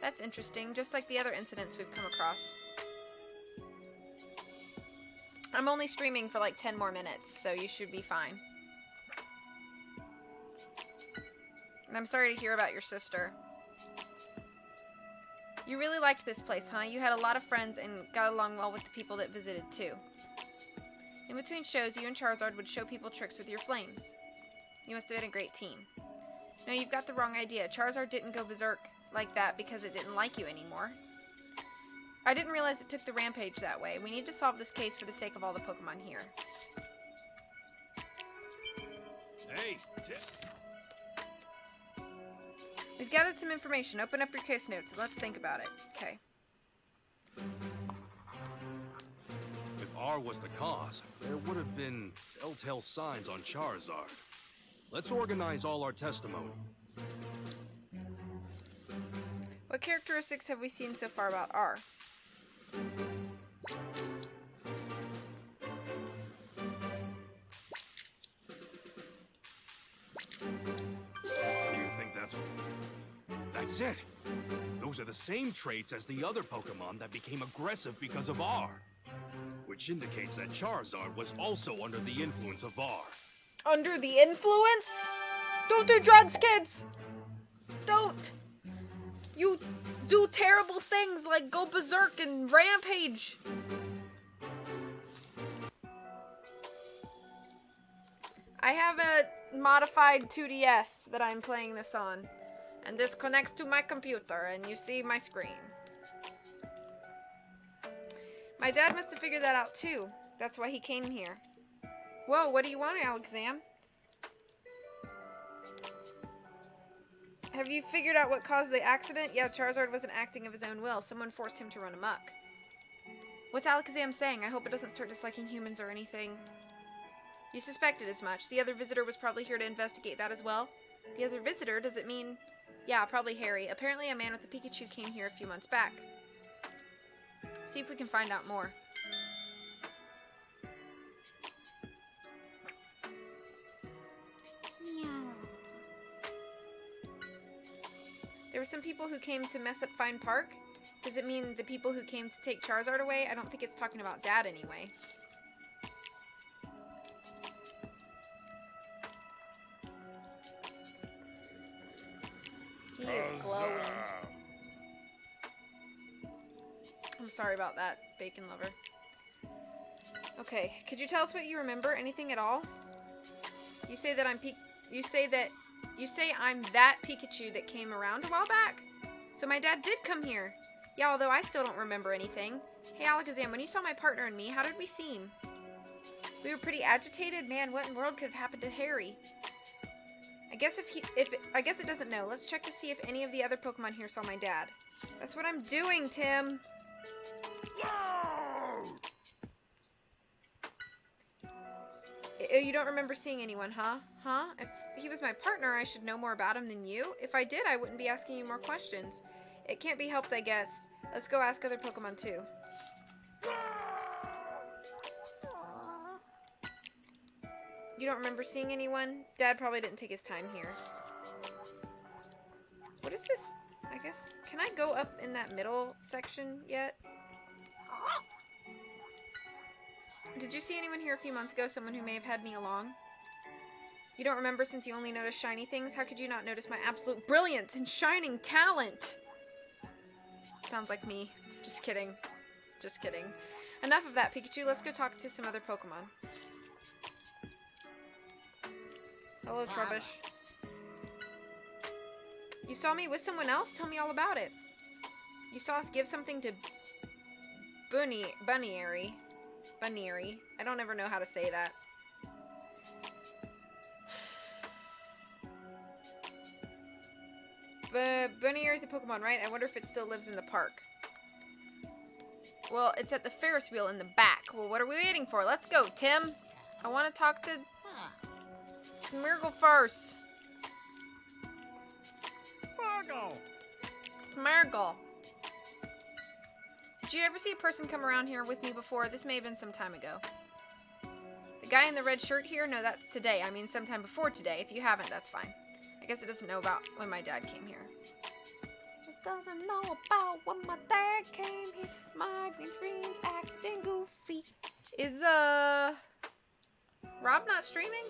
That's interesting, just like the other incidents we've come across. I'm only streaming for like 10 more minutes, so you should be fine. And I'm sorry to hear about your sister. You really liked this place, huh? You had a lot of friends and got along well with the people that visited, too. In between shows, you and Charizard would show people tricks with your flames. You must have been a great team. No, you've got the wrong idea. Charizard didn't go berserk like that because it didn't like you anymore. I didn't realize it took the rampage that way. We need to solve this case for the sake of all the Pokemon here.
Hey,
We've gathered some information. Open up your case notes and let's think about it. Okay.
If R was the cause, there would have been telltale signs on Charizard. Let's organize all our testimony.
What characteristics have we seen so far about R?
That's it. Those are the same traits as the other Pokemon that became aggressive because of R. Which indicates that Charizard was also under the influence of R.
Under the influence? Don't do drugs, kids! Don't! You do terrible things like go berserk and rampage. I have a modified 2DS that I'm playing this on. And this connects to my computer, and you see my screen. My dad must have figured that out too. That's why he came here. Whoa, what do you want, Alexam? Have you figured out what caused the accident? Yeah, Charizard wasn't acting of his own will. Someone forced him to run amok. What's Alakazam saying? I hope it doesn't start disliking humans or anything. You suspected as much. The other visitor was probably here to investigate that as well. The other visitor? Does it mean... Yeah, probably Harry. Apparently a man with a Pikachu came here a few months back. See if we can find out more. There were some people who came to mess up Fine Park? Does it mean the people who came to take Charizard away? I don't think it's talking about Dad anyway. He is glowing. I'm sorry about that, Bacon Lover. Okay, could you tell us what you remember? Anything at all? You say that I'm I'm that Pikachu that came around a while back? So my dad did come here. Yeah, although I still don't remember anything. Hey, Alakazam, when you saw my partner and me, how did we seem? We were pretty agitated. Man, what in the world could have happened to Harry? I guess I guess it doesn't know. Let's check to see if any of the other Pokemon here saw my dad. That's what I'm doing, Tim. You don't remember seeing anyone, huh? Huh? If he was my partner, I should know more about him than you. If I did, I wouldn't be asking you more questions. It can't be helped, I guess. Let's go ask other Pokemon, too. You don't remember seeing anyone? Dad probably didn't take his time here. What is this? I guess, can I go up in that middle section yet? Did you see anyone here a few months ago? Someone who may have had me along? You don't remember since you only notice shiny things? How could you not notice my absolute brilliance and shining talent? Sounds like me. Just kidding. Just kidding. Enough of that, Pikachu. Let's go talk to some other Pokemon. Hello, Trubbish. You saw me with someone else? Tell me all about it. You saw us give something to Buneary. I don't ever know how to say that. Buneary is a Pokemon, right? I wonder if it still lives in the park. Well, it's at the Ferris wheel in the back. Well, what are we waiting for? Let's go, Tim. I want to talk to Smeargle first. Smeargle. Did you ever see a person come around here with me before? This may have been some time ago. The guy in the red shirt here? No, that's today. I mean sometime before today. If you haven't, that's fine. I guess it doesn't know about when my dad came here. It doesn't know about when my dad came here. My green screen's acting goofy. Is, Rob not streaming?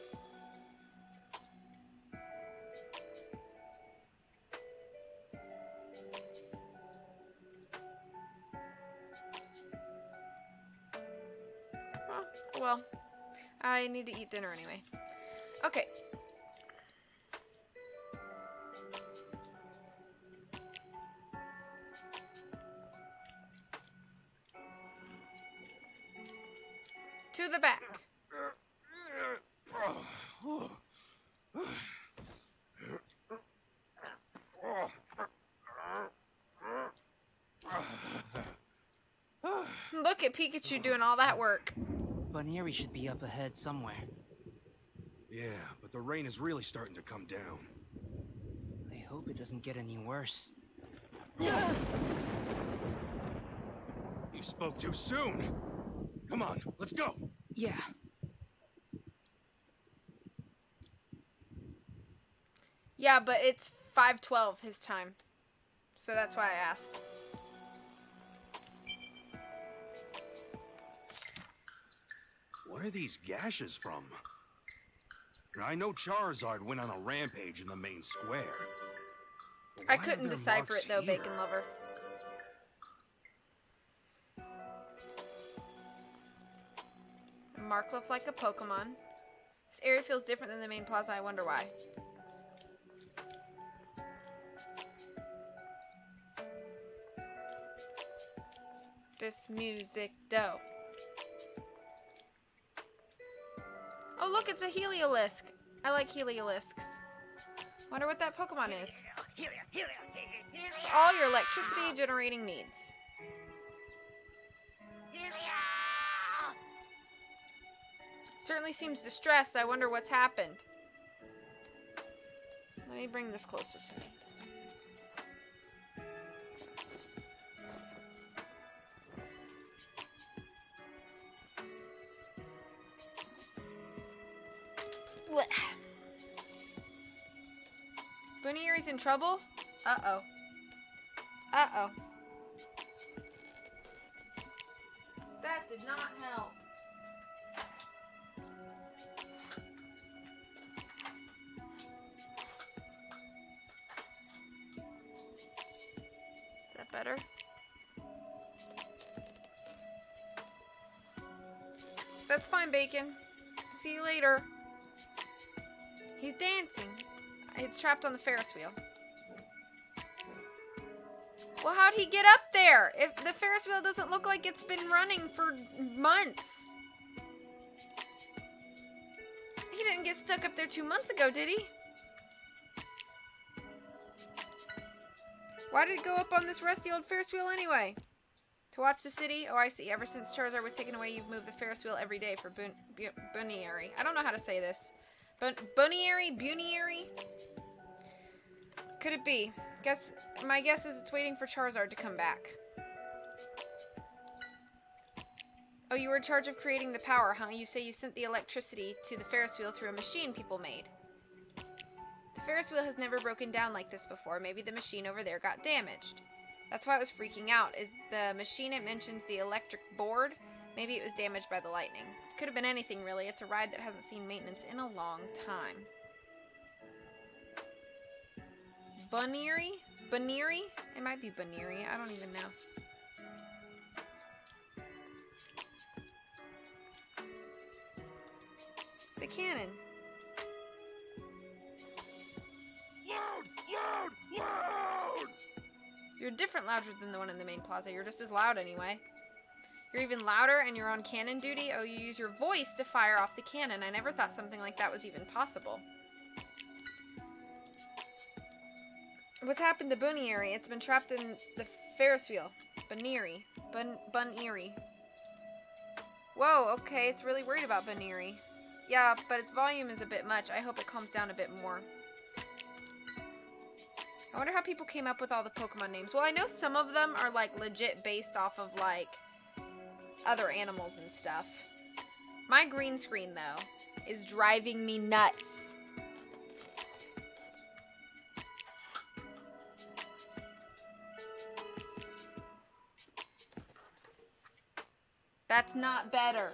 Well, I need to eat dinner anyway. Okay. To the back. Look at Pikachu doing all that work.
Buneary should be up ahead somewhere.
Yeah, but the rain is really starting to come down.
I hope it doesn't get any worse.
You spoke too soon. Come on, let's go.
Yeah.
Yeah, but it's 5:12 his time. So that's why I asked.
What are these gashes from? I know Charizard went on a rampage in the main square.
I couldn't decipher it though, Bacon Lover. A mark left like a Pokemon. This area feels different than the main plaza. I wonder why. This music dope. Oh, look, it's a Heliolisk. I like Heliolisks. Wonder what that Pokemon is. For all your electricity generating needs. Certainly seems distressed. I wonder what's happened. Let me bring this closer to me. Buneary's in trouble? Uh-oh. Uh-oh. That did not help. That's fine, Bacon. See you later. He's dancing. It's trapped on the Ferris wheel. Well, how'd he get up there? If the Ferris wheel doesn't look like it's been running for months. He didn't get stuck up there 2 months ago, did he? Why did it go up on this rusty old Ferris wheel anyway? To watch the city? Oh, I see. Ever since Charizard was taken away, you've moved the Ferris wheel every day for Buniary. I don't know how to say this. Buniary? Buniary? Could it be? My guess is it's waiting for Charizard to come back. Oh, you were in charge of creating the power, huh? You say you sent the electricity to the Ferris wheel through a machine people made. The Ferris wheel has never broken down like this before. Maybe the machine over there got damaged. That's why it was freaking out. Is the machine it mentions the electric board? Maybe it was damaged by the lightning. Could have been anything, really. It's a ride that hasn't seen maintenance in a long time. Buniary? Buniary? It might be Buniary. I don't even know. The cannon.
Loud! Loud! Loud!
You're different louder than the one in the main plaza. You're just as loud anyway. You're even louder and you're on cannon duty? Oh, you use your voice to fire off the cannon. I never thought something like that was even possible. What's happened to Buniary? It's been trapped in the Ferris wheel. Buniary. Buniary. Whoa, okay, it's really worried about Buniary. Yeah, but its volume is a bit much. I hope it calms down a bit more. I wonder how people came up with all the Pokemon names. Well, I know some of them are, like, legit based off of, like, other animals and stuff. My green screen, though, is driving me nuts. That's not better.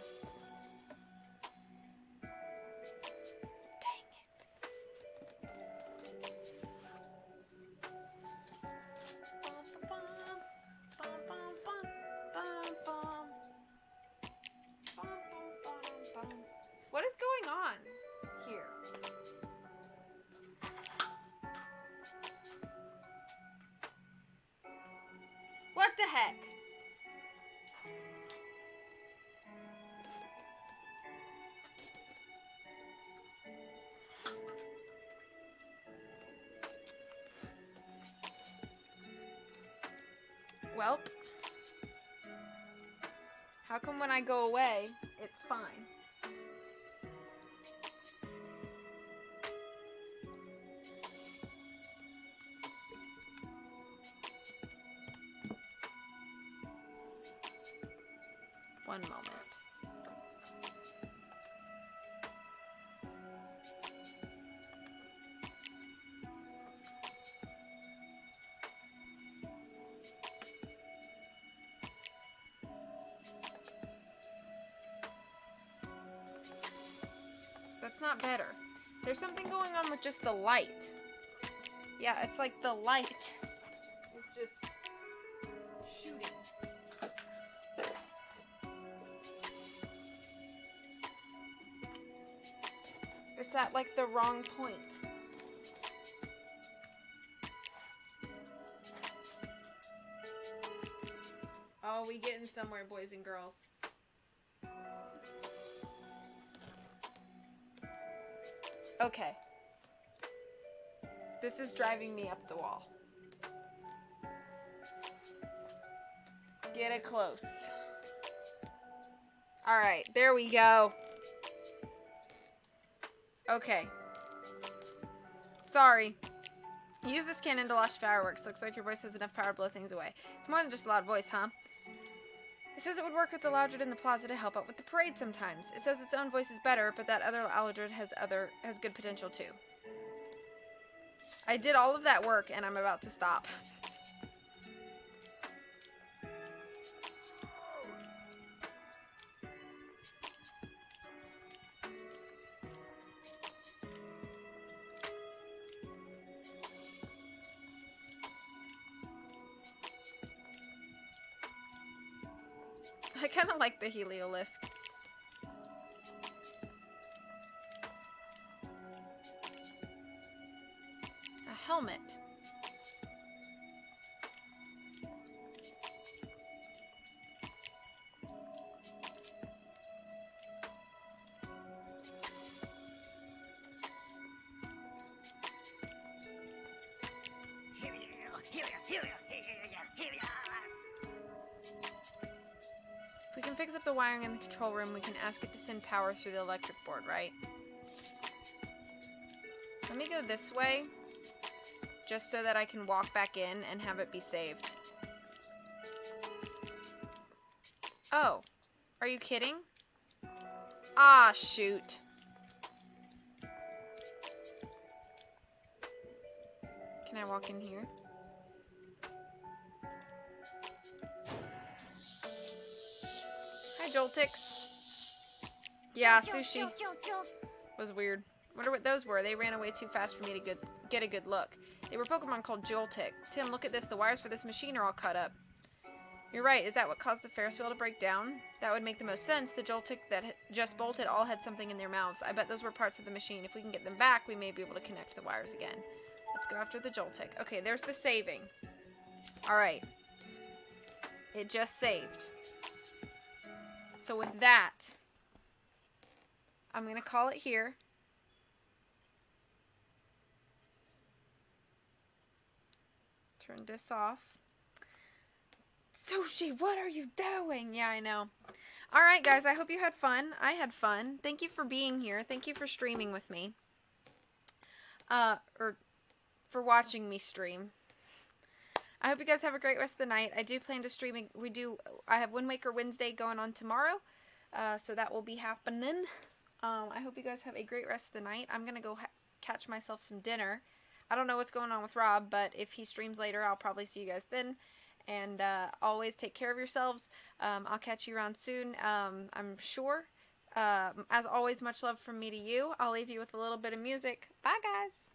What is going on here? What the heck? Welp. How come when I go away, it's fine? One moment. That's not better. There's something going on with just the light. Yeah, it's like the light is just shooting. It's at like the wrong point. Oh, we getting somewhere, boys and girls. Okay. This is driving me up the wall. Get it close. Alright, there we go. Okay. Sorry. Use this cannon to launch fireworks. Looks like your voice has enough power to blow things away. It's more than just a loud voice, huh? It says it would work with the Loudred in the plaza to help out with the parade sometimes. It says its own voice is better, but that other Loudred has good potential too. I did all of that work and I'm about to stop. I kind of like the Heliolisk. helmet. If we can fix up the wiring in the control room, we can ask it to send power through the electric board, right? Let me go this way, just so that I can walk back in and have it be saved. Oh, are you kidding? Ah, shoot. Can I walk in here? Hi, Joltix. Yeah, sushi was weird. Wonder what those were. They ran away too fast for me to get a good look. They were Pokemon called Joltik. Tim, look at this. The wires for this machine are all cut up. You're right. Is that what caused the Ferris wheel to break down? That would make the most sense. The Joltik that just bolted all had something in their mouths. I bet those were parts of the machine. If we can get them back, we may be able to connect the wires again. Let's go after the Joltik. Okay, there's the saving. Alright. It just saved. So with that, I'm going to call it here. Turn this off. Sushi, what are you doing? Yeah, I know. Alright, guys, I hope you had fun. I had fun. Thank you for being here. Thank you for streaming with me. Or for watching me stream. I hope you guys have a great rest of the night. I do plan to stream. I have Wind Waker Wednesday going on tomorrow. So that will be happening. I hope you guys have a great rest of the night. I'm going to go catch myself some dinner. I don't know what's going on with Rob, but if he streams later, I'll probably see you guys then. And always take care of yourselves. I'll catch you around soon, I'm sure. As always, much love from me to you. I'll leave you with a little bit of music. Bye, guys.